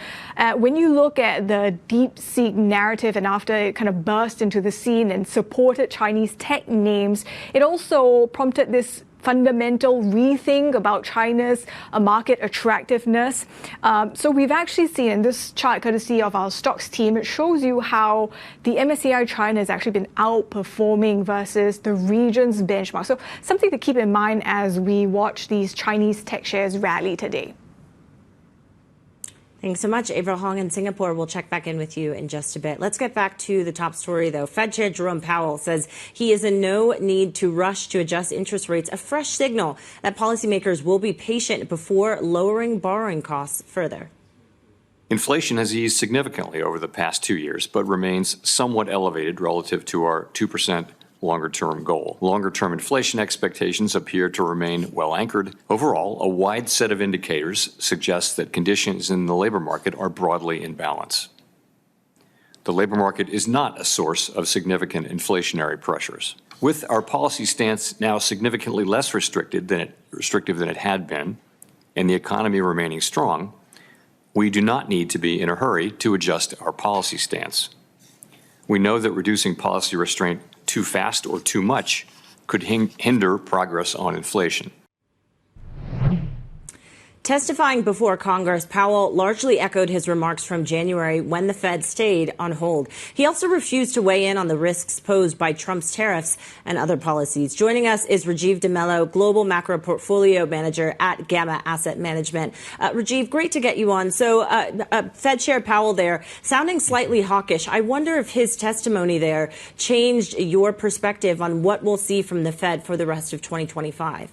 Speaker 2: When you look at the DeepSeek narrative and after it kind of burst into the scene and supported Chinese tech names, it also prompted this fundamental rethink about China's market attractiveness. So we've actually seen in this chart, courtesy of our stocks team, it shows you how the MSCI China has actually been outperforming versus the region's benchmark. So something to keep in mind as we watch these Chinese tech shares rally today.
Speaker 13: Thanks so much, Ava Hong in Singapore. We'll check back in with you in just a bit. Let's get back to the top story, though. Fed Chair Jerome Powell says he is in no need to rush to adjust interest rates, a fresh signal that policymakers will be patient before lowering borrowing costs further.
Speaker 3: Inflation has eased significantly over the past 2 years, but remains somewhat elevated relative to our 2% longer-term goal. Longer-term inflation expectations appear to remain well anchored. Overall, a wide set of indicators suggests that conditions in the labor market are broadly in balance. The labor market is not a source of significant inflationary pressures. With our policy stance now significantly less restrictive than it had been, and the economy remaining strong, we do not need to be in a hurry to adjust our policy stance. We know that reducing policy restraint too fast or too much could hinder progress on inflation.
Speaker 13: Testifying before Congress, Powell largely echoed his remarks from January when the Fed stayed on hold. He also refused to weigh in on the risks posed by Trump's tariffs and other policies. Joining us is Rajeev De Mello, Global Macro Portfolio Manager at GAMA Asset Management. Rajeev, great to get you on. So Fed Chair Powell there, sounding slightly hawkish. I wonder if his testimony there changed your perspective on what we'll see from the Fed for the rest of 2025.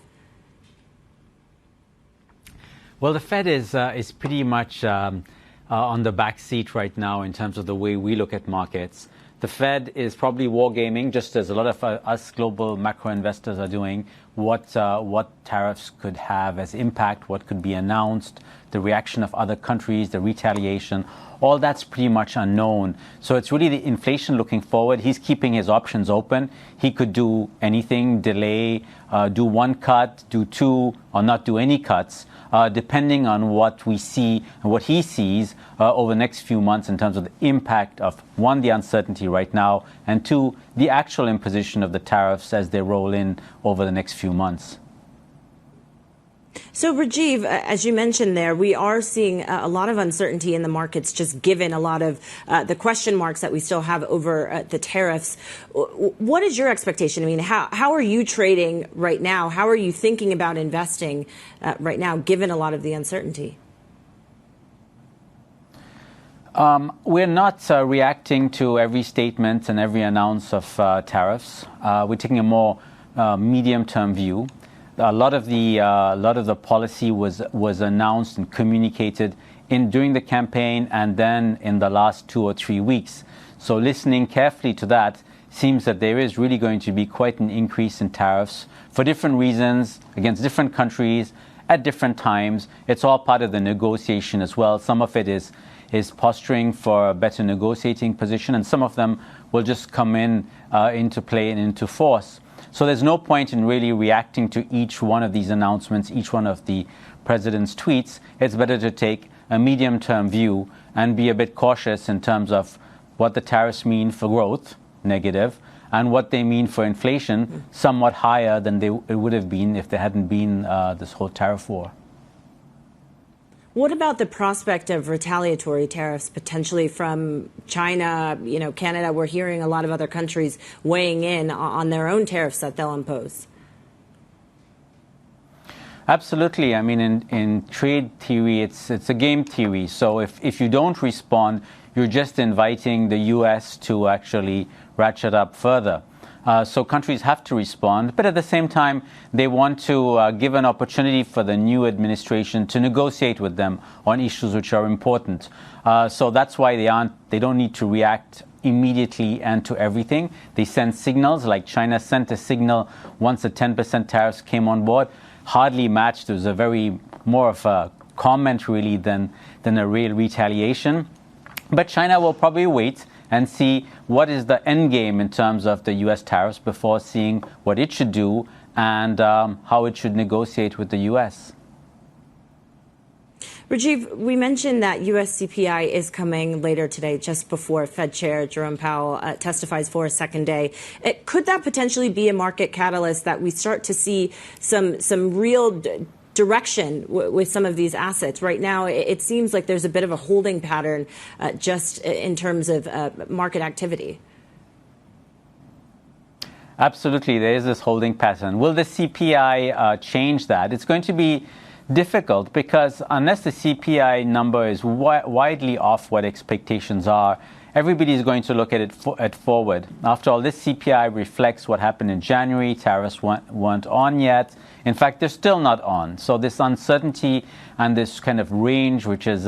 Speaker 14: Well, the Fed is pretty much on the back seat right now in terms of the way we look at markets. The Fed is probably wargaming, just as a lot of us global macro investors are doing, what tariffs could have as impact, what could be announced, the reaction of other countries, the retaliation. All that's pretty much unknown. So it's really the inflation looking forward. He's keeping his options open. He could do anything, delay, do one cut, do two, or not do any cuts, depending on what we see and what he sees over the next few months in terms of the impact of, one, the uncertainty right now, and two, the actual imposition of the tariffs as they roll in over the next few months.
Speaker 13: So, Rajeev, as you mentioned there, we are seeing a lot of uncertainty in the markets, just given a lot of the question marks that we still have over the tariffs. What is your expectation? I mean, how are you trading right now? How are you thinking about investing right now, given a lot of the uncertainty?
Speaker 14: We're not reacting to every statement and every announce of tariffs. We're taking a more medium-term view. A lot of the policy was announced and communicated during the campaign and then in the last 2 or 3 weeks. So listening carefully to that, seems that there is really going to be quite an increase in tariffs for different reasons against different countries at different times. It's all part of the negotiation as well. Some of it is posturing for a better negotiating position, and some of them will just come into play and into force. So there's no point in really reacting to each one of these announcements, each one of the president's tweets. It's better to take a medium-term view and be a bit cautious in terms of what the tariffs mean for growth, negative, and what they mean for inflation, somewhat higher than it would have been if there hadn't been this whole tariff war.
Speaker 13: What about the prospect of retaliatory tariffs potentially from China, Canada? We're hearing a lot of other countries weighing in on their own tariffs that they'll impose.
Speaker 14: Absolutely. I mean, in trade theory, it's a game theory. So if you don't respond, you're just inviting the U.S. to actually ratchet up further. So countries have to respond, but at the same time, they want to give an opportunity for the new administration to negotiate with them on issues which are important. So that's why they don't need to react immediately and to everything. They send signals, like China sent a signal once the 10% tariffs came on board, hardly matched. It was a very more of a comment really than a real retaliation. But China will probably wait and see what is the end game in terms of the U.S. tariffs before seeing what it should do and how it should negotiate with the U.S.
Speaker 13: Rajeev, we mentioned that U.S. CPI is coming later today, just before Fed Chair Jerome Powell testifies for a second day. Could that potentially be a market catalyst that we start to see some real direction with some of these assets? Right now, it seems like there's a bit of a holding pattern just in terms of market activity.
Speaker 14: Absolutely, there is this holding pattern. Will the CPI change that? It's going to be difficult because unless the CPI number is widely off what expectations are, everybody is going to look at it forward. After all, this CPI reflects what happened in January. Tariffs weren't on yet. In fact, they're still not on. So this uncertainty and this kind of range, which is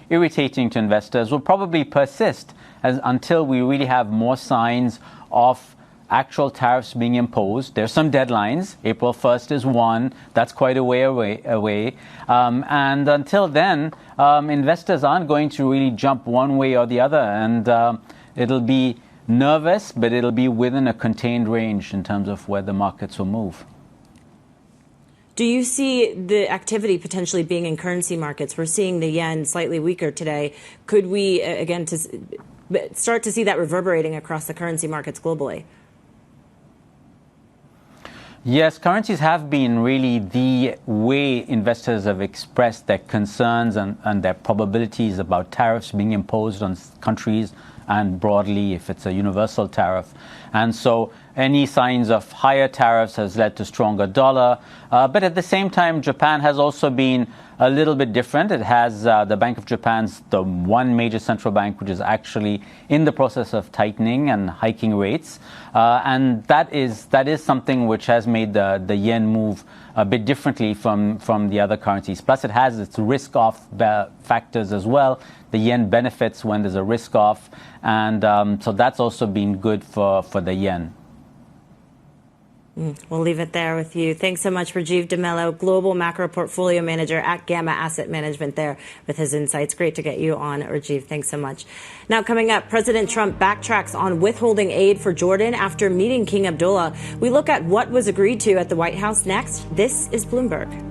Speaker 14: irritating to investors, will probably persist until we really have more signs of actual tariffs being imposed. There's some deadlines. April 1st is one. That's quite a way away. And until then, investors aren't going to really jump one way or the other. And it'll be nervous, but it'll be within a contained range in terms of where the markets will move.
Speaker 13: Do you see the activity potentially being in currency markets? We're seeing the yen slightly weaker today. Could we, again, start to see that reverberating across the currency markets globally?
Speaker 14: Yes, currencies have been really the way investors have expressed their concerns and their probabilities about tariffs being imposed on countries and broadly if it's a universal tariff. And so any signs of higher tariffs has led to stronger dollar. But at the same time, Japan has also been a little bit different. It has the Bank of Japan's the one major central bank which is actually in the process of tightening and hiking rates. And that is something which has made the yen move a bit differently from the other currencies. Plus, it has its risk-off factors as well. The yen benefits when there's a risk-off. And so that's also been good for the yen.
Speaker 13: We'll leave it there with you. Thanks so much, Rajeev De Mello, Global Macro Portfolio Manager at GAMA Asset Management there with his insights. Great to get you on, Rajeev. Thanks so much. Now, coming up, President Trump backtracks on withholding aid for Jordan after meeting King Abdullah. We look at what was agreed to at the White House next. This is Bloomberg.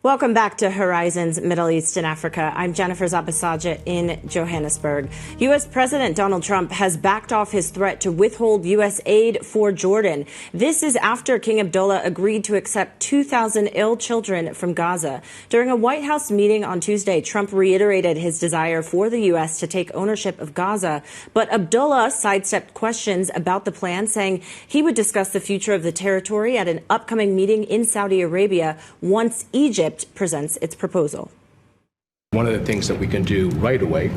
Speaker 13: Welcome back to Horizons Middle East and Africa. I'm Jennifer Zabasaja in Johannesburg. U.S. President Donald Trump has backed off his threat to withhold U.S. aid for Jordan. This is after King Abdullah agreed to accept 2,000 ill children from Gaza. During a White House meeting on Tuesday, Trump reiterated his desire for the U.S. to take ownership of Gaza. But Abdullah sidestepped questions about the plan, saying he would discuss the future of the territory at an upcoming meeting in Saudi Arabia once Egypt presents its proposal.
Speaker 6: One of the things that we can do right away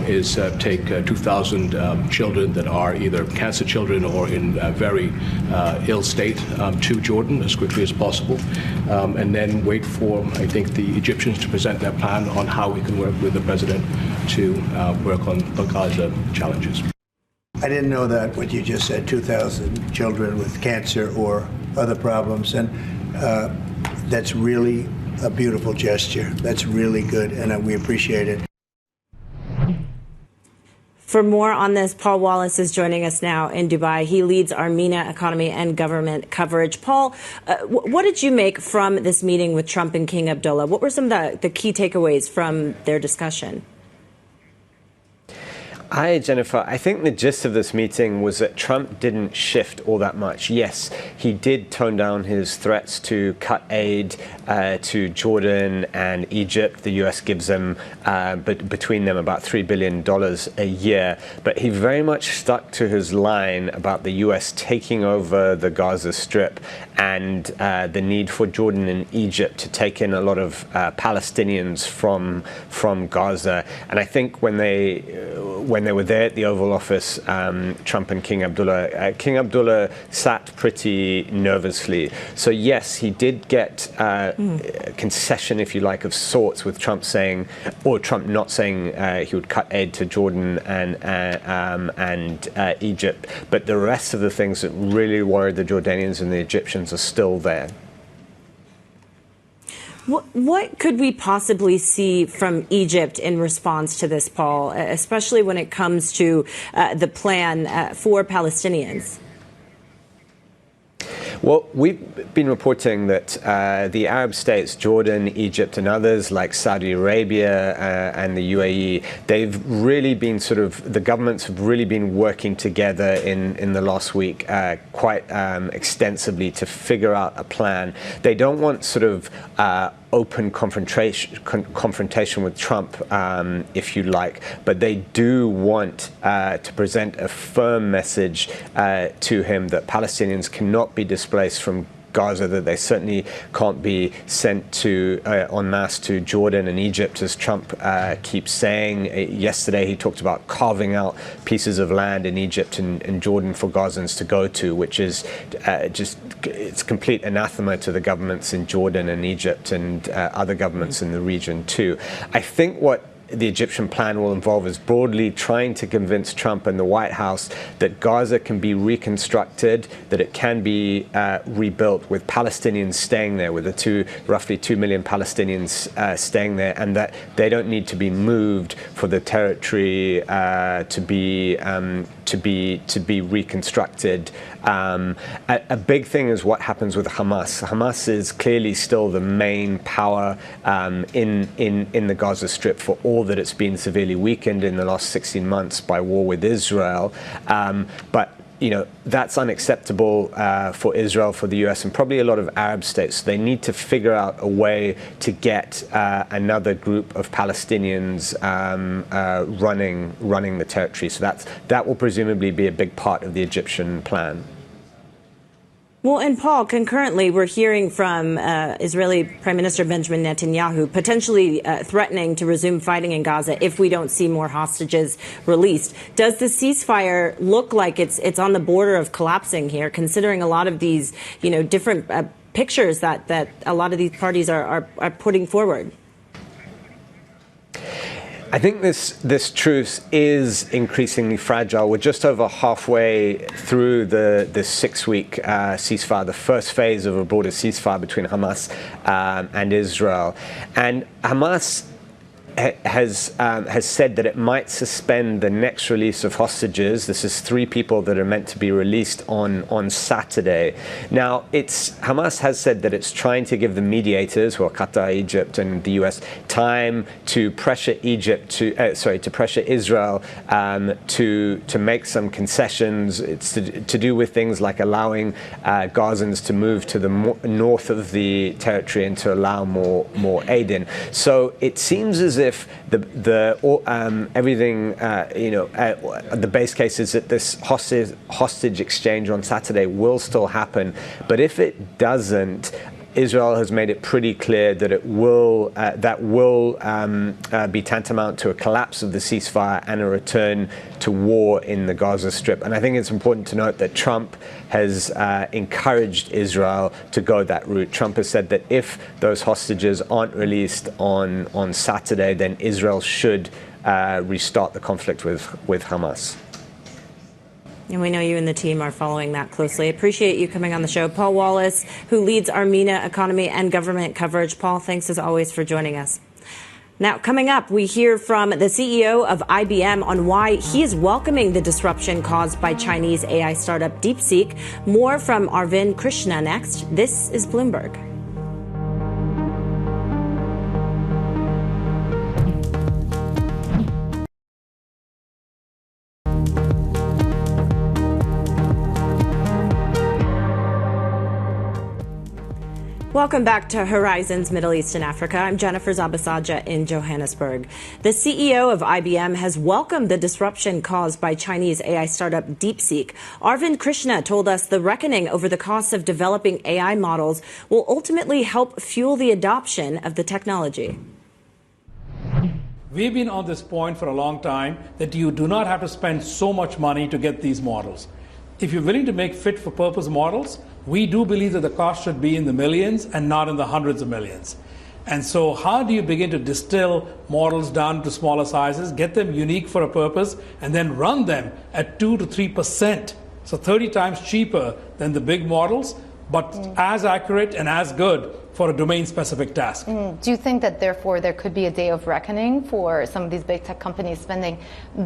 Speaker 6: is take 2,000 children that are either cancer children or in a very ill state to Jordan as quickly as possible, and then wait for, I think, the Egyptians to present their plan on how we can work with the president to work on the Gaza challenges.
Speaker 7: I didn't know that what you just said, 2,000 children with cancer or other problems, and that's really a beautiful gesture. That's really good, and we appreciate it.
Speaker 13: For more on this, Paul Wallace is joining us now in Dubai. He leads our MENA economy and government coverage. Paul, what did you make from this meeting with Trump and King Abdullah? What were some of the key takeaways from their discussion?
Speaker 15: Hi, Jennifer. I think the gist of this meeting was that Trump didn't shift all that much. Yes, he did tone down his threats to cut aid to Jordan and Egypt. The U.S. gives them, between them, about $3 billion a year. But he very much stuck to his line about the U.S. taking over the Gaza Strip and the need for Jordan and Egypt to take in a lot of Palestinians from Gaza. And I think when they were there at the Oval Office, Trump and King Abdullah sat pretty nervously. So yes, he did get a concession, if you like, of sorts, with Trump saying, or Trump not saying he would cut aid to Jordan and Egypt. But the rest of the things that really worried the Jordanians and the Egyptians are still there.
Speaker 13: What could we possibly see from Egypt in response to this, Paul, especially when it comes to the plan for Palestinians?
Speaker 15: Well, we've been reporting that the Arab states, Jordan, Egypt, and others like Saudi Arabia and the UAE, they've really been the governments have really been working together in the last week quite extensively to figure out a plan. They don't want open confrontation with Trump, if you like, but they do want to present a firm message to him that Palestinians cannot be displaced from Gaza, that they certainly can't be sent to en masse to Jordan and Egypt, as Trump keeps saying. Yesterday, he talked about carving out pieces of land in Egypt and Jordan for Gazans to go to, which is it's complete anathema to the governments in Jordan and Egypt and other governments in the region too. I think what the Egyptian plan will involve is broadly trying to convince Trump and the White House that Gaza can be reconstructed, that it can be rebuilt with Palestinians staying there, with the roughly 2 million Palestinians staying there, and that they don't need to be moved for the territory to be reconstructed. A big thing is what happens with Hamas. Hamas is clearly still the main power in the Gaza Strip, for all that it's been severely weakened in the last 16 months by war with Israel. But that's unacceptable for Israel, for the US, and probably a lot of Arab states. They need to figure out a way to get another group of Palestinians running the territory. So that will presumably be a big part of the Egyptian plan.
Speaker 13: Well, and Paul, concurrently, we're hearing from Israeli Prime Minister Benjamin Netanyahu potentially threatening to resume fighting in Gaza if we don't see more hostages released. Does the ceasefire look like it's on the border of collapsing here, considering a lot of these, different pictures that a lot of these parties are putting forward?
Speaker 15: I think this truce is increasingly fragile. We're just over halfway through the 6-week ceasefire, the first phase of a broader ceasefire between Hamas and Israel. And Hamas has said that it might suspend the next release of hostages. This is 3 people that are meant to be released on Saturday. Now, Hamas has said that it's trying to give the mediators, who are Qatar, Egypt, and the US, time to pressure to pressure Israel to make some concessions. It's to do with things like allowing Gazans to move to the north of the territory and to allow more aid in. So it seems as if the base case is that this hostage exchange on Saturday will still happen. But if it doesn't, Israel has made it pretty clear that it will be tantamount to a collapse of the ceasefire and a return to war in the Gaza Strip. And I think it's important to note that Trump has encouraged Israel to go that route. Trump has said that if those hostages aren't released on Saturday, then Israel should restart the conflict with Hamas.
Speaker 13: And we know you and the team are following that closely. Appreciate you coming on the show. Paul Wallace, who leads our MENA economy and government coverage. Paul, thanks as always for joining us. Now, coming up, we hear from the CEO of IBM on why he is welcoming the disruption caused by Chinese AI startup DeepSeek. More from Arvind Krishna next. This is Bloomberg. Welcome back to Horizons Middle East and Africa. I'm Jennifer Zabasaja in Johannesburg. The CEO of IBM has welcomed the disruption caused by Chinese AI startup DeepSeek. Arvind Krishna told us the reckoning over the costs of developing AI models will ultimately help fuel the adoption of the technology.
Speaker 5: We've been on this point for a long time that you do not have to spend so much money to get these models. If you're willing to make fit-for-purpose models, we do believe that the cost should be in the millions and not in the hundreds of millions. And so how do you begin to distill models down to smaller sizes, get them unique for a purpose, and then run them at 2 to 3%, so 30 times cheaper than the big models, but as accurate and as good for a domain-specific task.
Speaker 1: Do you think that, therefore, there could be a day of reckoning for some of these big tech companies spending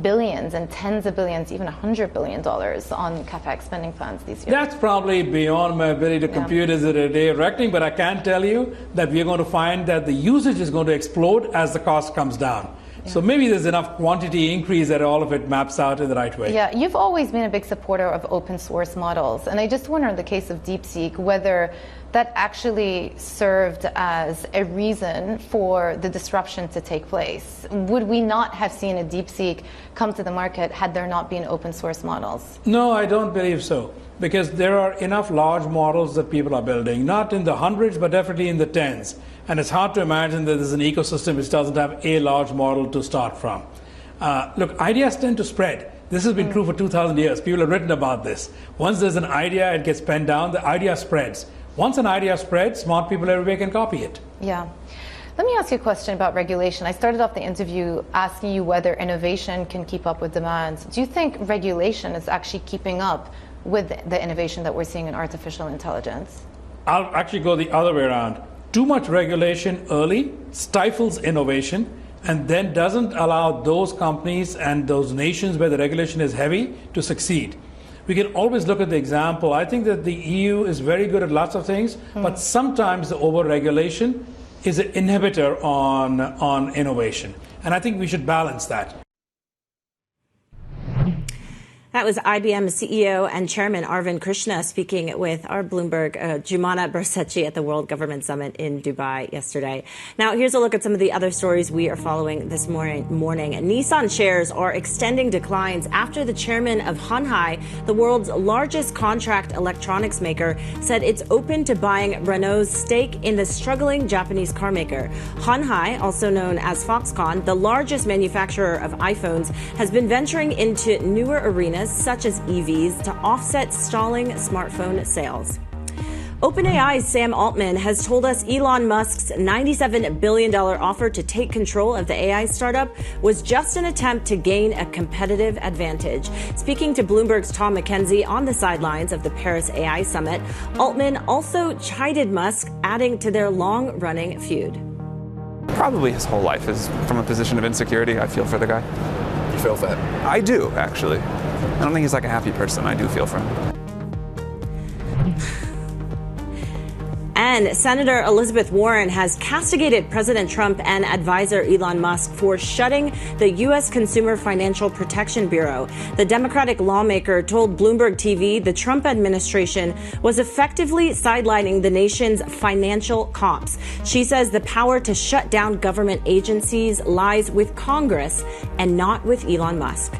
Speaker 1: billions and tens of billions, even $100 billion on CapEx spending plans these years?
Speaker 5: That's probably beyond my ability to compute. Is it a day of reckoning? But I can tell you that we're going to find that the usage is going to explode as the cost comes down. So maybe there's enough quantity increase that all of it maps out in the right way.
Speaker 1: Yeah, you've always been a big supporter of open source models. And I just wonder in the case of DeepSeek whether that actually served as a reason for the disruption to take place. Would we not have seen a DeepSeek come to the market had there not been open source models?
Speaker 5: No, I don't believe so. Because there are enough large models that people are building, not in the hundreds, but definitely in the tens. And it's hard to imagine that there's an ecosystem which doesn't have a large model to start from. Look, ideas tend to spread. This has been true for 2,000 years. People have written about this. Once there's an idea, it gets penned down, the idea spreads. Once an idea spreads, smart people everywhere can copy it.
Speaker 1: Yeah. Let me ask you a question about regulation. I started off the interview asking you whether innovation can keep up with demand. Do you think regulation is actually keeping up with the innovation that we're seeing in artificial intelligence?
Speaker 5: I'll actually go the other way around. Too much regulation early stifles innovation and then doesn't allow those companies and those nations where the regulation is heavy to succeed. We can always look at the example. I think that the EU is very good at lots of things, but sometimes the over-regulation is an inhibitor on innovation. And I think we should balance that.
Speaker 13: That was IBM CEO and Chairman Arvind Krishna speaking with our Bloomberg Jumana Bersetchi at the World Government Summit in Dubai yesterday. Now, here's a look at some of the other stories we are following this morning. Nissan shares are extending declines after the chairman of Hanhai, the world's largest contract electronics maker, said it's open to buying Renault's stake in the struggling Japanese car maker. Hanhai, also known as Foxconn, the largest manufacturer of iPhones, has been venturing into newer arenas such as EVs to offset stalling smartphone sales. OpenAI's Sam Altman has told us Elon Musk's $97 billion offer to take control of the AI startup was just an attempt to gain a competitive advantage. Speaking to Bloomberg's Tom McKenzie on the sidelines of the Paris AI Summit, Altman also chided Musk, adding to their long-running feud.
Speaker 16: Probably his whole life is from a position of insecurity. I feel for the guy.
Speaker 17: You feel for him?
Speaker 16: I do, actually. I don't think he's like a happy person. I do feel for him.
Speaker 13: And Senator Elizabeth Warren has castigated President Trump and advisor Elon Musk for shutting the U.S. Consumer Financial Protection Bureau. The Democratic lawmaker told Bloomberg TV the Trump administration was effectively sidelining the nation's financial cops. She says the power to shut down government agencies lies with Congress and not with Elon Musk.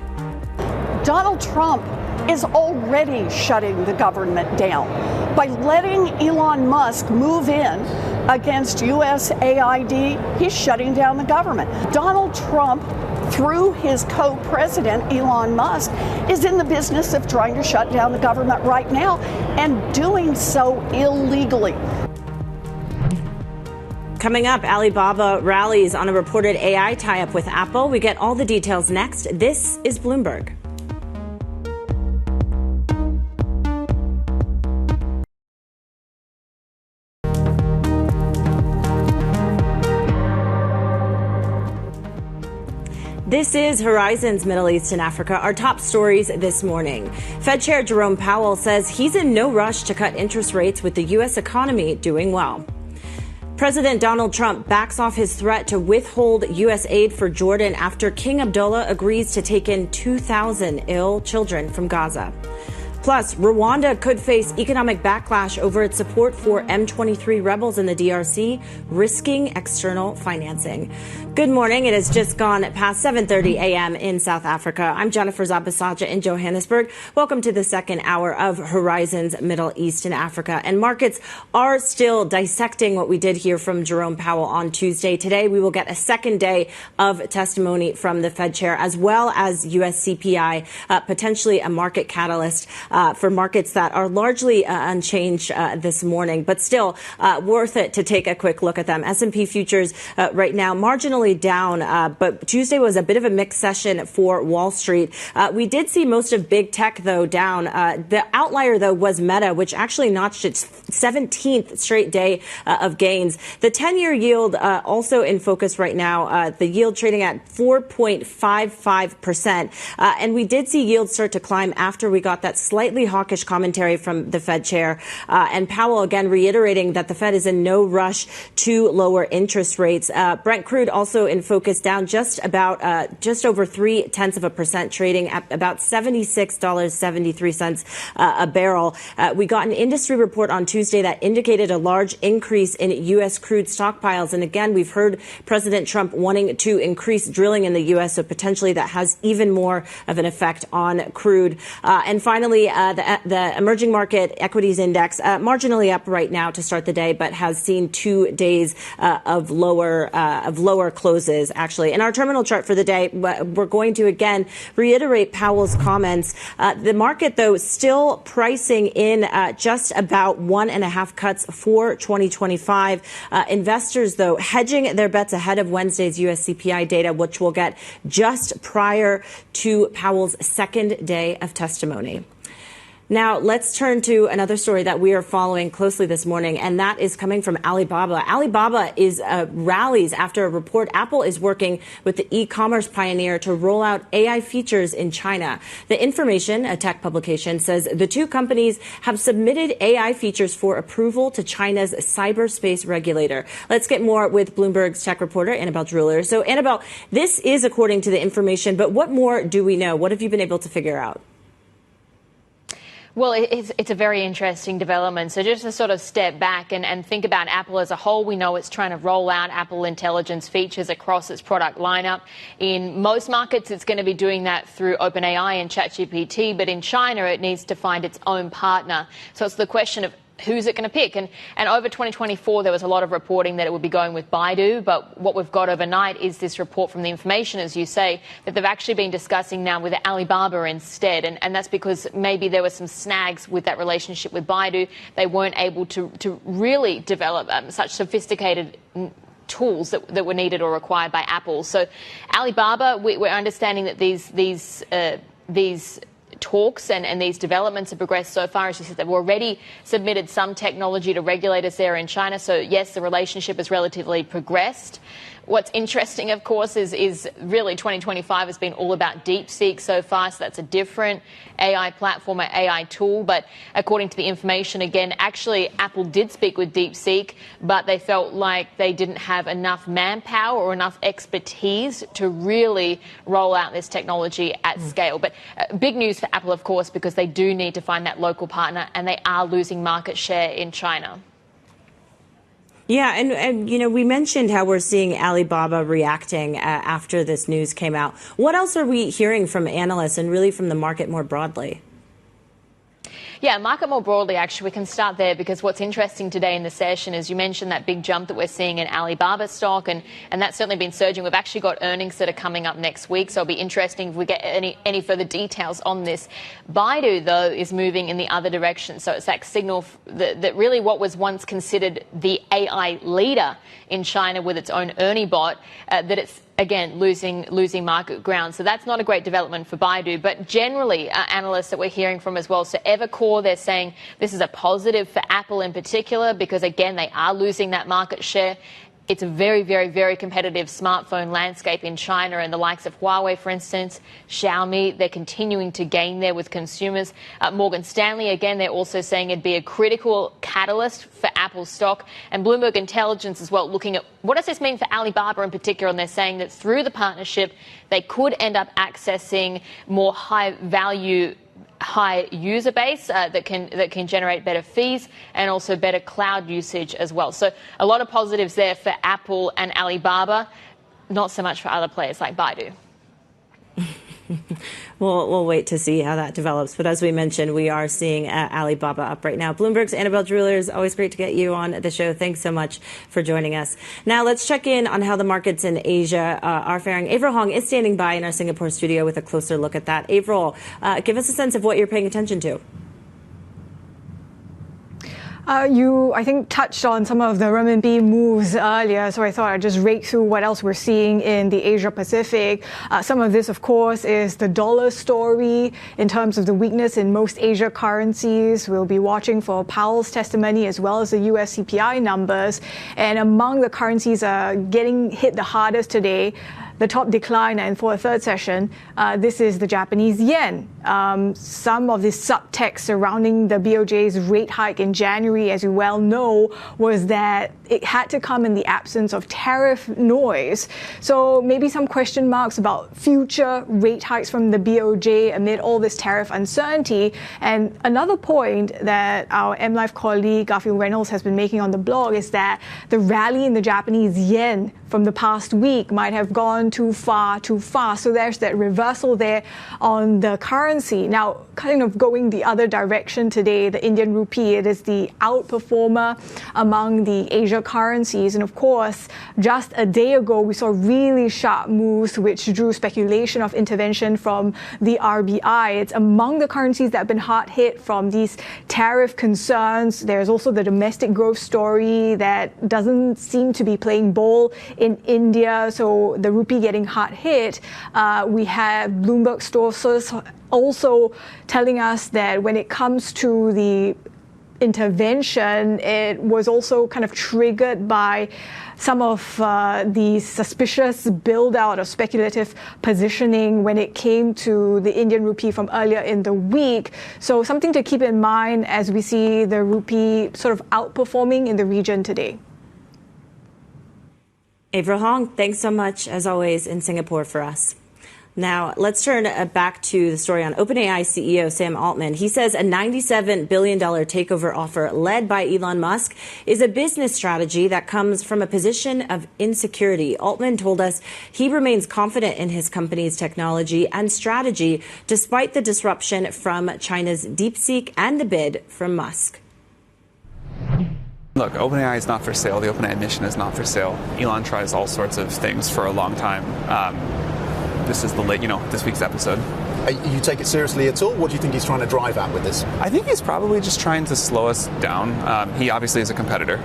Speaker 18: Donald Trump is already shutting the government down by letting Elon Musk move in against USAID. He's shutting down the government. Donald Trump, through his co-president Elon Musk, is in the business of trying to shut down the government right now and doing so illegally.
Speaker 13: Coming up, Alibaba rallies on a reported AI tie-up with Apple. We get all the details next. This is Bloomberg. This is Horizons Middle East and Africa. Our top stories this morning. Fed Chair Jerome Powell says he's in no rush to cut interest rates with the U.S. economy doing well. President Donald Trump backs off his threat to withhold U.S. aid for Jordan after King Abdullah agrees to take in 2,000 ill children from Gaza. Plus, Rwanda could face economic backlash over its support for M23 rebels in the DRC, risking external financing. Good morning. It has just gone past 7:30 a.m. in South Africa. I'm Jennifer Zabasaja in Johannesburg. Welcome to the second hour of Horizons Middle East and Africa. And markets are still dissecting what we did hear from Jerome Powell on Tuesday. Today, we will get a second day of testimony from the Fed chair, as well as U.S. CPI, potentially a market catalyst. for markets that are largely unchanged this morning, but still worth it to take a quick look at them. S&P futures right now marginally down, but Tuesday was a bit of a mixed session for Wall Street. We did see most of big tech, though, down. The outlier, though, was Meta, which actually notched its 17th straight day of gains. The 10-year yield also in focus right now, the yield trading at 4.55%. And we did see yields start to climb after we got that slightly hawkish commentary from the Fed chair. And Powell, again, reiterating that the Fed is in no rush to lower interest rates. Brent crude also in focus, down just over 0.3%, trading at about $76.73 a barrel. We got an industry report on Tuesday that indicated a large increase in U.S. crude stockpiles. And again, we've heard President Trump wanting to increase drilling in the U.S., so potentially that has even more of an effect on crude. And finally, the emerging market equities index marginally up right now to start the day, but has seen 2 days of lower closes, actually. In our terminal chart for the day, we're going to again reiterate Powell's comments. The market, though, still pricing in just about 1.5 cuts for 2025. Investors, though, hedging their bets ahead of Wednesday's U.S. CPI data, which we'll get just prior to Powell's second day of testimony. Now, let's turn to another story that we are following closely this morning, and that is coming from Alibaba. Alibaba is rallies after a report Apple is working with the e-commerce pioneer to roll out AI features in China. The Information, a tech publication, says the two companies have submitted AI features for approval to China's cyberspace regulator. Let's get more with Bloomberg's tech reporter, Annabelle Druller. So, Annabelle, this is according to The Information, but what more do we know? What have you been able to figure out?
Speaker 17: Well, it's a very interesting development. So just to sort of step back and think about Apple as a whole, we know it's trying to roll out Apple Intelligence features across its product lineup. In most markets, it's going to be doing that through OpenAI and ChatGPT, but in China, it needs to find its own partner. So it's the question of who's it going to pick? And over 2024, there was a lot of reporting that it would be going with Baidu. But what we've got overnight is this report from The Information, as you say, that they've actually been discussing now with Alibaba instead. And that's because maybe there were some snags with that relationship with Baidu. They weren't able to really develop such sophisticated tools that were needed or required by Apple. So Alibaba, we're understanding that these talks and these developments have progressed so far. As you said, they've already submitted some technology to regulators there in China. So, yes, the relationship has relatively progressed. What's interesting, of course, is really 2025 has been all about DeepSeek so far. So that's a different AI platform, an AI tool. But according to The Information, again, actually, Apple did speak with DeepSeek, but they felt like they didn't have enough manpower or enough expertise to really roll out this technology at scale. But big news for Apple, of course, because they do need to find that local partner, and they are losing market share in China.
Speaker 13: Yeah, and you know, we mentioned how we're seeing Alibaba reacting after this news came out. What else are we hearing from analysts and really from the market more broadly?
Speaker 17: Yeah, market more broadly, actually, we can start there because what's interesting today in the session is you mentioned that big jump that we're seeing in Alibaba stock, and that's certainly been surging. We've actually got earnings that are coming up next week, so it'll be interesting if we get any further details on this. Baidu, though, is moving in the other direction, so it's that signal that really what was once considered the AI leader in China with its own Ernie bot, that it's again, losing market ground. So that's not a great development for Baidu. But generally, analysts that we're hearing from as well, so Evercore, they're saying this is a positive for Apple in particular because, again, they are losing that market share. It's a very, very, very competitive smartphone landscape in China, and the likes of Huawei, for instance, Xiaomi, they're continuing to gain there with consumers. Morgan Stanley, again, they're also saying it'd be a critical catalyst for Apple stock. And Bloomberg Intelligence as well, looking at what does this mean for Alibaba in particular, and they're saying that through the partnership, they could end up accessing more high-value high user base that can generate better fees and also better cloud usage as well. So a lot of positives there for Apple and Alibaba, not so much for other players like Baidu.
Speaker 13: We'll wait to see how that develops. But as we mentioned, we are seeing Alibaba up right now. Bloomberg's Annabelle Drewler, always great to get you on the show. Thanks so much for joining us. Now let's check in on how the markets in Asia are faring. Avril Hong is standing by in our Singapore studio with a closer look at that. Avril, give us a sense of what you're paying attention to.
Speaker 2: You, I think, touched on some of the renminbi moves earlier, so I thought I'd just rake through what else we're seeing in the Asia Pacific. Some of this, of course, is the dollar story in terms of the weakness in most Asia currencies. We'll be watching for Powell's testimony as well as the US CPI numbers. And among the currencies getting hit the hardest today, the top decliner, and for a third session, this is the Japanese yen. Some of the subtext surrounding the BOJ's rate hike in January, as you well know, was that it had to come in the absence of tariff noise. So maybe some question marks about future rate hikes from the BOJ amid all this tariff uncertainty. And another point that our MLive colleague Garfield Reynolds has been making on the blog is that the rally in the Japanese yen from the past week might have gone too far. So there's that reversal there on the currency. Now, kind of going the other direction today, the Indian rupee, it is the outperformer among the Asia currencies. And of course, just a day ago, we saw really sharp moves which drew speculation of intervention from the RBI. It's among the currencies that have been hard hit from these tariff concerns. There's also the domestic growth story that doesn't seem to be playing ball in India. So the rupee getting hard hit. We have Bloomberg sources also telling us that when it comes to the intervention, it was also kind of triggered by some of the suspicious build-out of speculative positioning when it came to the Indian rupee from earlier in the week. So something to keep in mind as we see the rupee sort of outperforming in the region today.
Speaker 13: Avril Hong, thanks so much, as always, in Singapore for us. Now, let's turn back to the story on OpenAI CEO Sam Altman. He says a $97 billion takeover offer led by Elon Musk is a business strategy that comes from a position of insecurity. Altman told us he remains confident in his company's technology and strategy despite the disruption from China's DeepSeek and the bid from Musk.
Speaker 16: Look, OpenAI is not for sale. The OpenAI mission is not for sale. Elon tries all sorts of things for a long time. This is this week's episode.
Speaker 19: You take it seriously at all? What do you think he's trying to drive at with this?
Speaker 16: I think he's probably just trying to slow us down. He obviously is a competitor.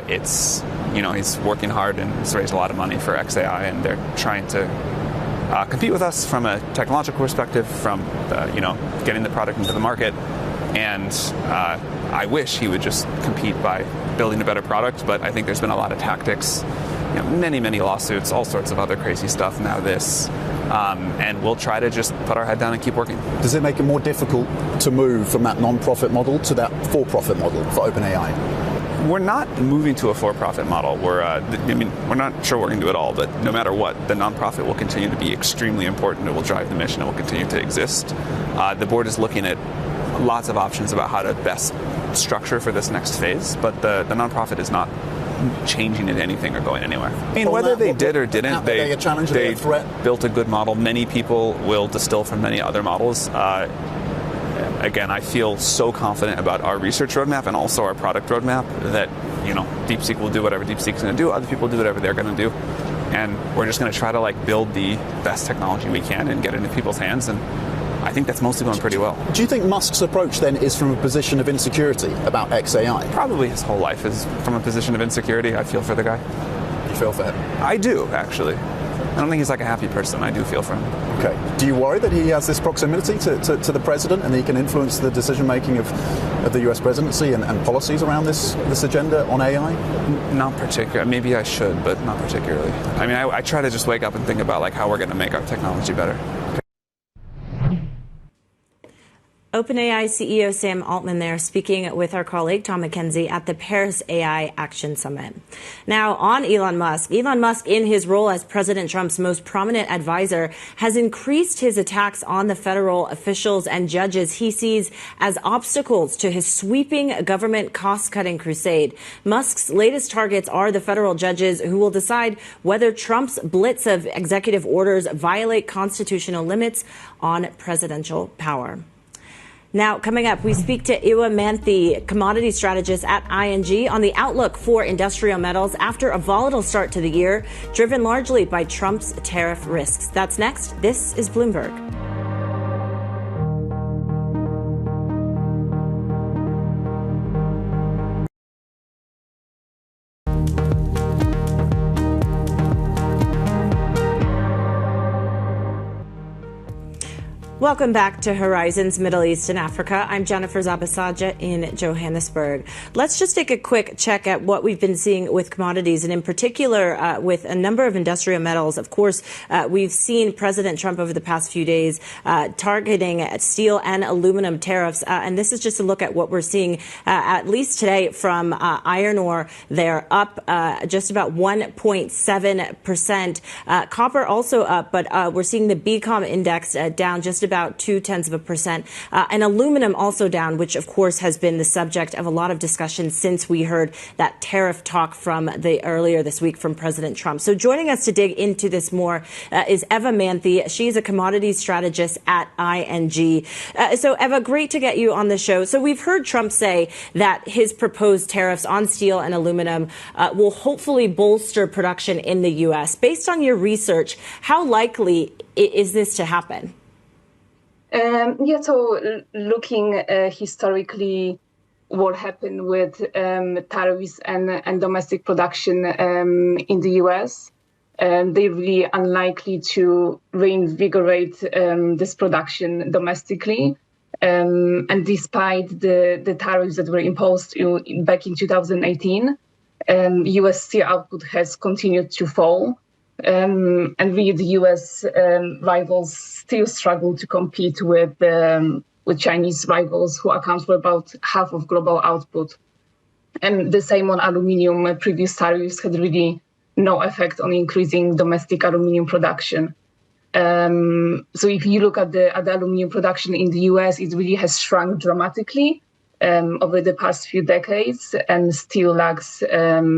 Speaker 16: He's working hard and he's raised a lot of money for XAI, and they're trying to compete with us from a technological perspective, from getting the product into the market. And I wish he would just compete by building a better product, but I think there's been a lot of tactics, many lawsuits, all sorts of other crazy stuff, now this. And we'll try to just put our head down and keep working.
Speaker 19: Does it make it more difficult to move from that non-profit model to that for-profit model for OpenAI?
Speaker 16: We're not moving to a for-profit model. We're not sure we're going to do it all, but no matter what, the nonprofit will continue to be extremely important. It will drive the mission. It will continue to exist. The board is looking at lots of options about how to best structure for this next phase, but the nonprofit is not changing into anything or going anywhere. I mean, whether they did or didn't, they built a good model. Many people will distill from many other models. Again, I feel so confident about our research roadmap and also our product roadmap that, DeepSeek will do whatever DeepSeek's going to do. Other people do whatever they're going to do. And we're just going to try to build the best technology we can and get it into people's hands. And I think that's mostly going pretty well.
Speaker 19: Do you think Musk's approach then is from a position of insecurity about XAI?
Speaker 16: Probably his whole life is from a position of insecurity. I feel for the guy.
Speaker 19: You feel for him?
Speaker 16: I do, actually. I don't think he's a happy person. I do feel for him.
Speaker 19: Okay. Do you worry that he has this proximity to the president and he can influence the decision-making of the US presidency and policies around this agenda on AI?
Speaker 16: Not particularly. Maybe I should, but not particularly. I mean, I try to just wake up and think about how we're going to make our technology better.
Speaker 13: OpenAI CEO Sam Altman there speaking with our colleague Tom McKenzie at the Paris AI Action Summit. Now on Elon Musk in his role as President Trump's most prominent advisor has increased his attacks on the federal officials and judges he sees as obstacles to his sweeping government cost-cutting crusade. Musk's latest targets are the federal judges who will decide whether Trump's blitz of executive orders violate constitutional limits on presidential power. Now, coming up, we speak to Ewa Manthey, commodities strategist at ING, on the outlook for industrial metals after a volatile start to the year, driven largely by Trump's tariff risks. That's next. This is Bloomberg. Welcome back to Horizons Middle East and Africa. I'm Jennifer Zabasaja in Johannesburg. Let's just take a quick check at what we've been seeing with commodities, and in particular with a number of industrial metals. Of course, we've seen President Trump over the past few days targeting steel and aluminum tariffs. And this is just a look at what we're seeing, at least today, from iron ore. They're up just about 1.7%. Copper also up, but we're seeing the BCOM index down just about 0.2%. And aluminum also down, which of course has been the subject of a lot of discussion since we heard that tariff talk from earlier this week from President Trump. So joining us to dig into this more is Ewa Manthey. She's a commodities strategist at ING. So Ewa, great to get you on the show. So we've heard Trump say that his proposed tariffs on steel and aluminum will hopefully bolster production in the U.S. Based on your research, how likely is this to happen?
Speaker 20: So looking historically, what happened with tariffs and domestic production in the U.S., they're really unlikely to reinvigorate this production domestically. And despite the tariffs that were imposed back in 2018, U.S. steel output has continued to fall. And really, the U.S. rivals still struggle to compete with Chinese rivals, who account for about half of global output. And the same on aluminium. Previous tariffs had really no effect on increasing domestic aluminium production. So if you look at the aluminium production in the U.S., it really has shrunk dramatically over the past few decades and still lags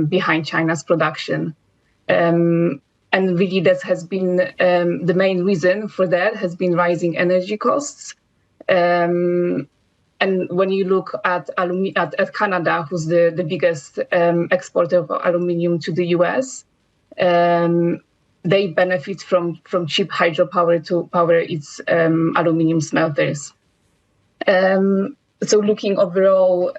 Speaker 20: behind China's production. And really, that has been the main reason for that has been rising energy costs. And when you look at Canada, who's the biggest exporter of aluminium to the US, they benefit from cheap hydropower to power its aluminium smelters. So looking overall,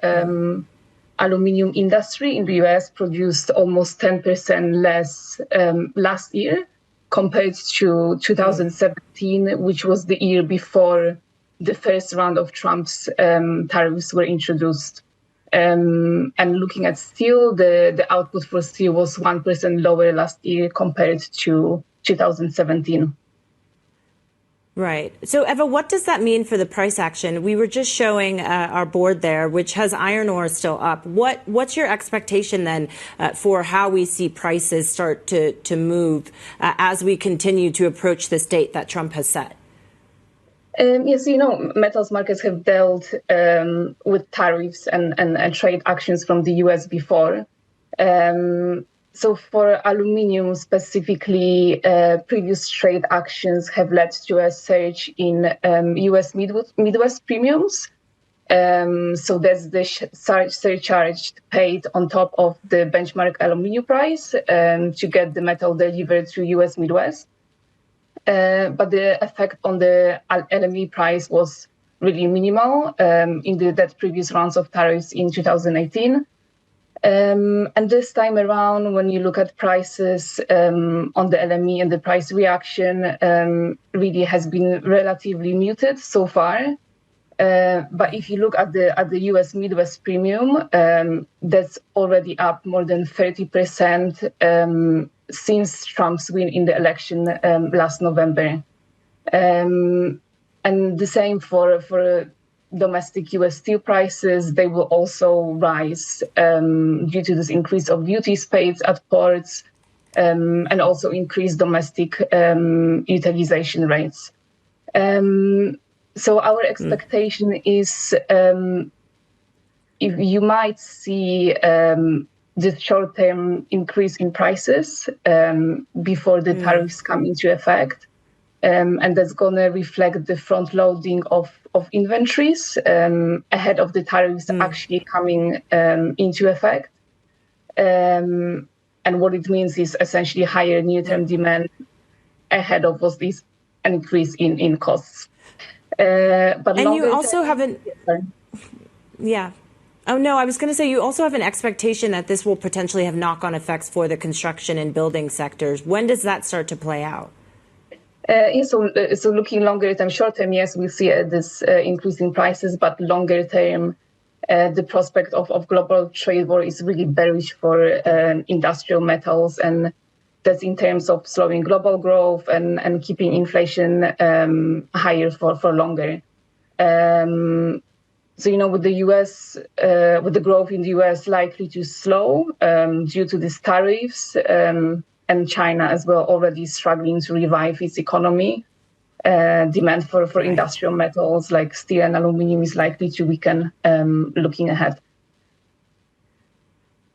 Speaker 20: aluminium industry in the US produced almost 10% less last year compared to 2017, which was the year before the first round of Trump's tariffs were introduced. And looking at steel, the output for steel was 1% lower last year compared to 2017.
Speaker 13: Right. So, Ewa, what does that mean for the price action? We were just showing our board there, which has iron ore still up. What's your expectation then for how we see prices start to move as we continue to approach this date that Trump has set?
Speaker 20: Yes, metals markets have dealt with tariffs and trade actions from the U.S. before. So for aluminium specifically, previous trade actions have led to a surge in U.S. Midwest premiums. So that's the surcharge paid on top of the benchmark aluminium price to get the metal delivered to U.S. Midwest. But the effect on the LME price was really minimal in that previous rounds of tariffs in 2018. And this time around, when you look at prices on the LME and the price reaction, really has been relatively muted so far. But if you look at the U.S. Midwest premium, that's already up more than 30% since Trump's win in the election last November. And the same for domestic US steel prices, they will also rise due to this increase of duties paid at ports and also increased domestic utilization rates. So our expectation is if you might see this short-term increase in prices before the tariffs come into effect. And that's going to reflect the front loading of inventories ahead of the tariffs actually coming into effect. And what it means is essentially higher near-term demand ahead of what's this increase in costs. But
Speaker 13: and you also haven't. Yeah. Oh, no, I was going to say you also have an expectation that this will potentially have knock-on effects for the construction and building sectors. When does that start to play out?
Speaker 20: So looking longer term, short term, yes, we see this increase in prices, but longer term, the prospect of global trade war is really bearish for industrial metals, and that's in terms of slowing global growth and keeping inflation higher for longer. So, with the US, with the growth in the US likely to slow due to these tariffs, and China as well already struggling to revive its economy, demand for industrial metals like steel and aluminum is likely to weaken looking ahead.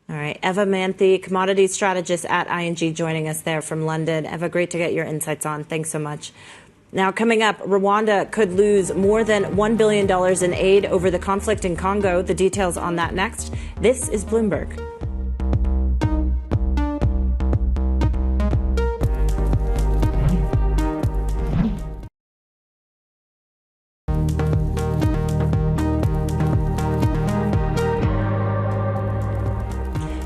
Speaker 13: All right. Ewa Manthey, Commodities Strategist at ING, joining us there from London. Ewa, great to get your insights on. Thanks so much. Now, coming up, Rwanda could lose more than $1 billion in aid over the conflict in Congo. The details on that next. This is Bloomberg.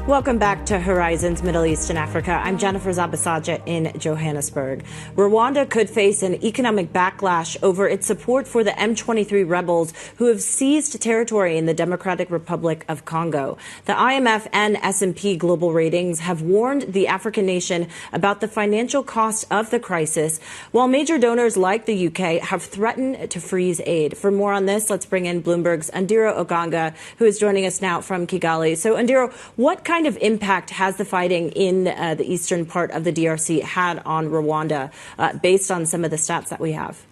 Speaker 13: Welcome back to Horizons Middle East and Africa. I'm Jennifer Zabasaja in Johannesburg. Rwanda could face an economic backlash over its support for the M23 rebels who have seized territory in the Democratic Republic of Congo. The IMF and S&P Global Ratings have warned the African nation about the financial cost of the crisis, while major donors like the UK have threatened to freeze aid. For more on this, let's bring in Bloomberg's Andiro Oganga, who is joining us now from Kigali. So, Andiro, what kind of impact has the fighting in the eastern part of the DRC had on Rwanda, based on some of the stats that we have?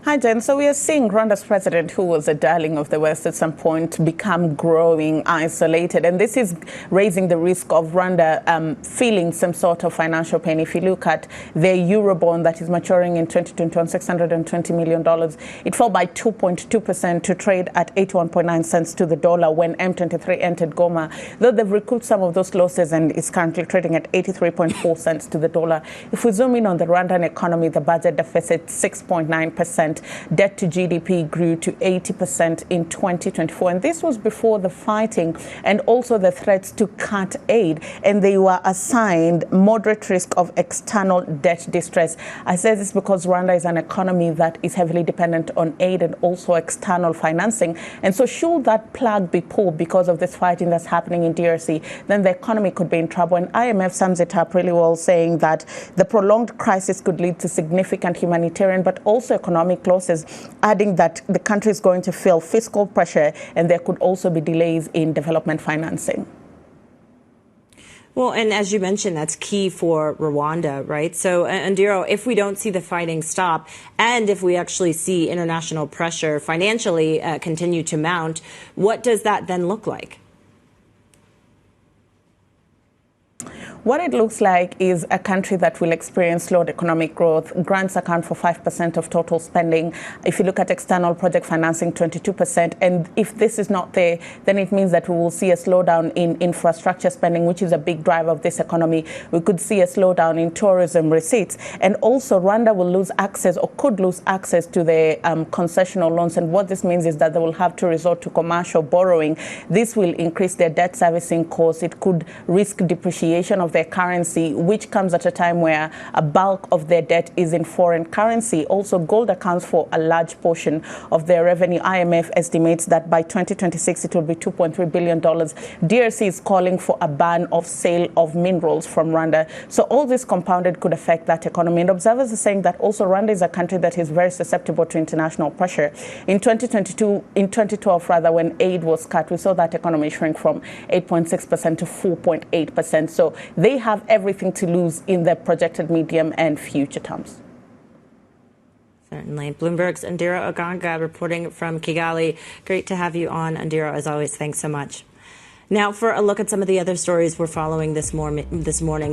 Speaker 11: Hi, Jen. So we are seeing Rwanda's president, who was a darling of the West at some point, become growing isolated. And this is raising the risk of Rwanda feeling some sort of financial pain. If you look at their Eurobond that is maturing in 2021, $620 million, it fell by 2.2% to trade at 81.9 cents to the dollar when M23 entered Goma. Though they've recouped some of those losses and is currently trading at 83.4 cents to the dollar. If we zoom in on the Rwandan economy, the budget deficit 6.9%. Debt to GDP grew to 80% in 2024. And this was before the fighting and also the threats to cut aid. And they were assigned moderate risk of external debt distress. I say this because Rwanda is an economy that is heavily dependent on aid and also external financing. And so should that plug be pulled because of this fighting that's happening in DRC, then the economy could be in trouble. And IMF sums it up really well, saying that the prolonged crisis could lead to significant humanitarian but also economic losses, adding that the country is going to feel fiscal pressure and there could also be delays in development financing.
Speaker 13: Well, and as you mentioned, that's key for Rwanda, right? So, Andiro, if we don't see the fighting stop and if we actually see international pressure financially continue to mount, what does that then look like?
Speaker 11: What it looks like is a country that will experience slowed economic growth. Grants account for 5% of total spending. If you look at external project financing, 22%. And if this is not there, then it means that we will see a slowdown in infrastructure spending, which is a big driver of this economy. We could see a slowdown in tourism receipts. And also, Rwanda will lose access or could lose access to the concessional loans. And what this means is that they will have to resort to commercial borrowing. This will increase their debt servicing costs. It could risk depreciation of of their currency, which comes at a time where a bulk of their debt is in foreign currency. Also, gold accounts for a large portion of their revenue. IMF estimates that by 2026, it will be $2.3 billion. DRC is calling for a ban of sale of minerals from Rwanda. So all this compounded could affect that economy. And observers are saying that also Rwanda is a country that is very susceptible to international pressure. In 2012, when aid was cut, we saw that economy shrink from 8.6% to 4.8%. So they have everything to lose in their projected medium and future terms.
Speaker 13: Certainly. Bloomberg's Indira Oganga reporting from Kigali. Great to have you on, Indira, as always. Thanks so much. Now, for a look at some of the other stories we're following this morning,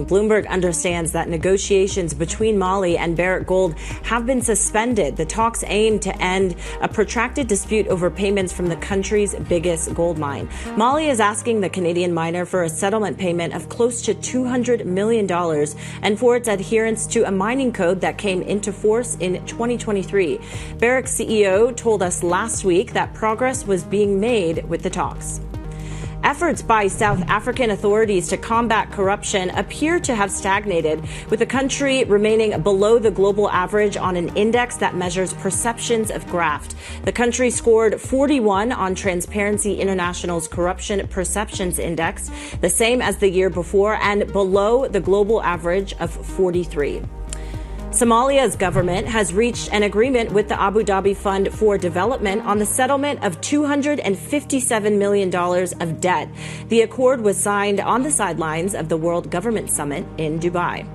Speaker 13: Bloomberg understands that negotiations between Mali and Barrick Gold have been suspended. The talks aim to end a protracted dispute over payments from the country's biggest gold mine. Mali is asking the Canadian miner for a settlement payment of close to $200 million and for its adherence to a mining code that came into force in 2023. Barrick's CEO told us last week that progress was being made with the talks. Efforts by South African authorities to combat corruption appear to have stagnated, with the country remaining below the global average on an index that measures perceptions of graft. The country scored 41 on Transparency International's Corruption Perceptions Index, the same as the year before, and below the global average of 43. Somalia's government has reached an agreement with the Abu Dhabi Fund for Development on the settlement of $257 million of debt. The accord was signed on the sidelines of the World Government Summit in Dubai.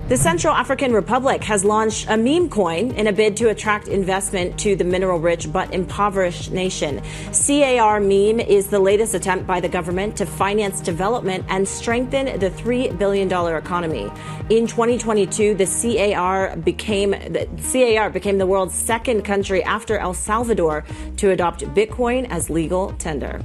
Speaker 13: The Central African Republic has launched a meme coin in a bid to attract investment to the mineral-rich but impoverished nation. CAR meme is the latest attempt by the government to finance development and strengthen the $3 billion economy. In 2022, the CAR became the world's second country after El Salvador to adopt Bitcoin as legal tender.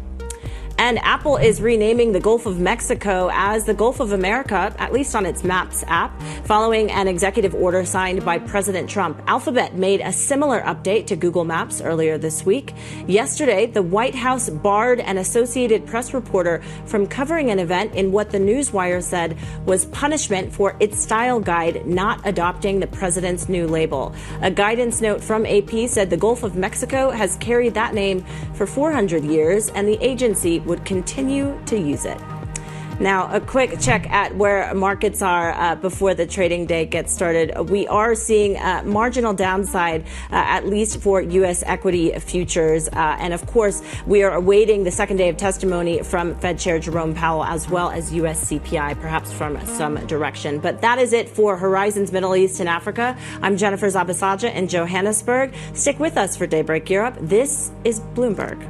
Speaker 13: And Apple is renaming the Gulf of Mexico as the Gulf of America, at least on its Maps app, following an executive order signed by President Trump. Alphabet made a similar update to Google Maps earlier this week. Yesterday, the White House barred an Associated Press reporter from covering an event in what the Newswire said was punishment for its style guide not adopting the president's new label. A guidance note from AP said the Gulf of Mexico has carried that name for 400 years, and the agency would continue to use it. Now, a quick check at where markets are before the trading day gets started. We are seeing marginal downside, at least for U.S. equity futures. And of course, we are awaiting the second day of testimony from Fed Chair Jerome Powell, as well as U.S. CPI, perhaps from some direction. But that is it for Horizons Middle East and Africa. I'm Jennifer Zabasaja in Johannesburg. Stick with us for Daybreak Europe. This is Bloomberg.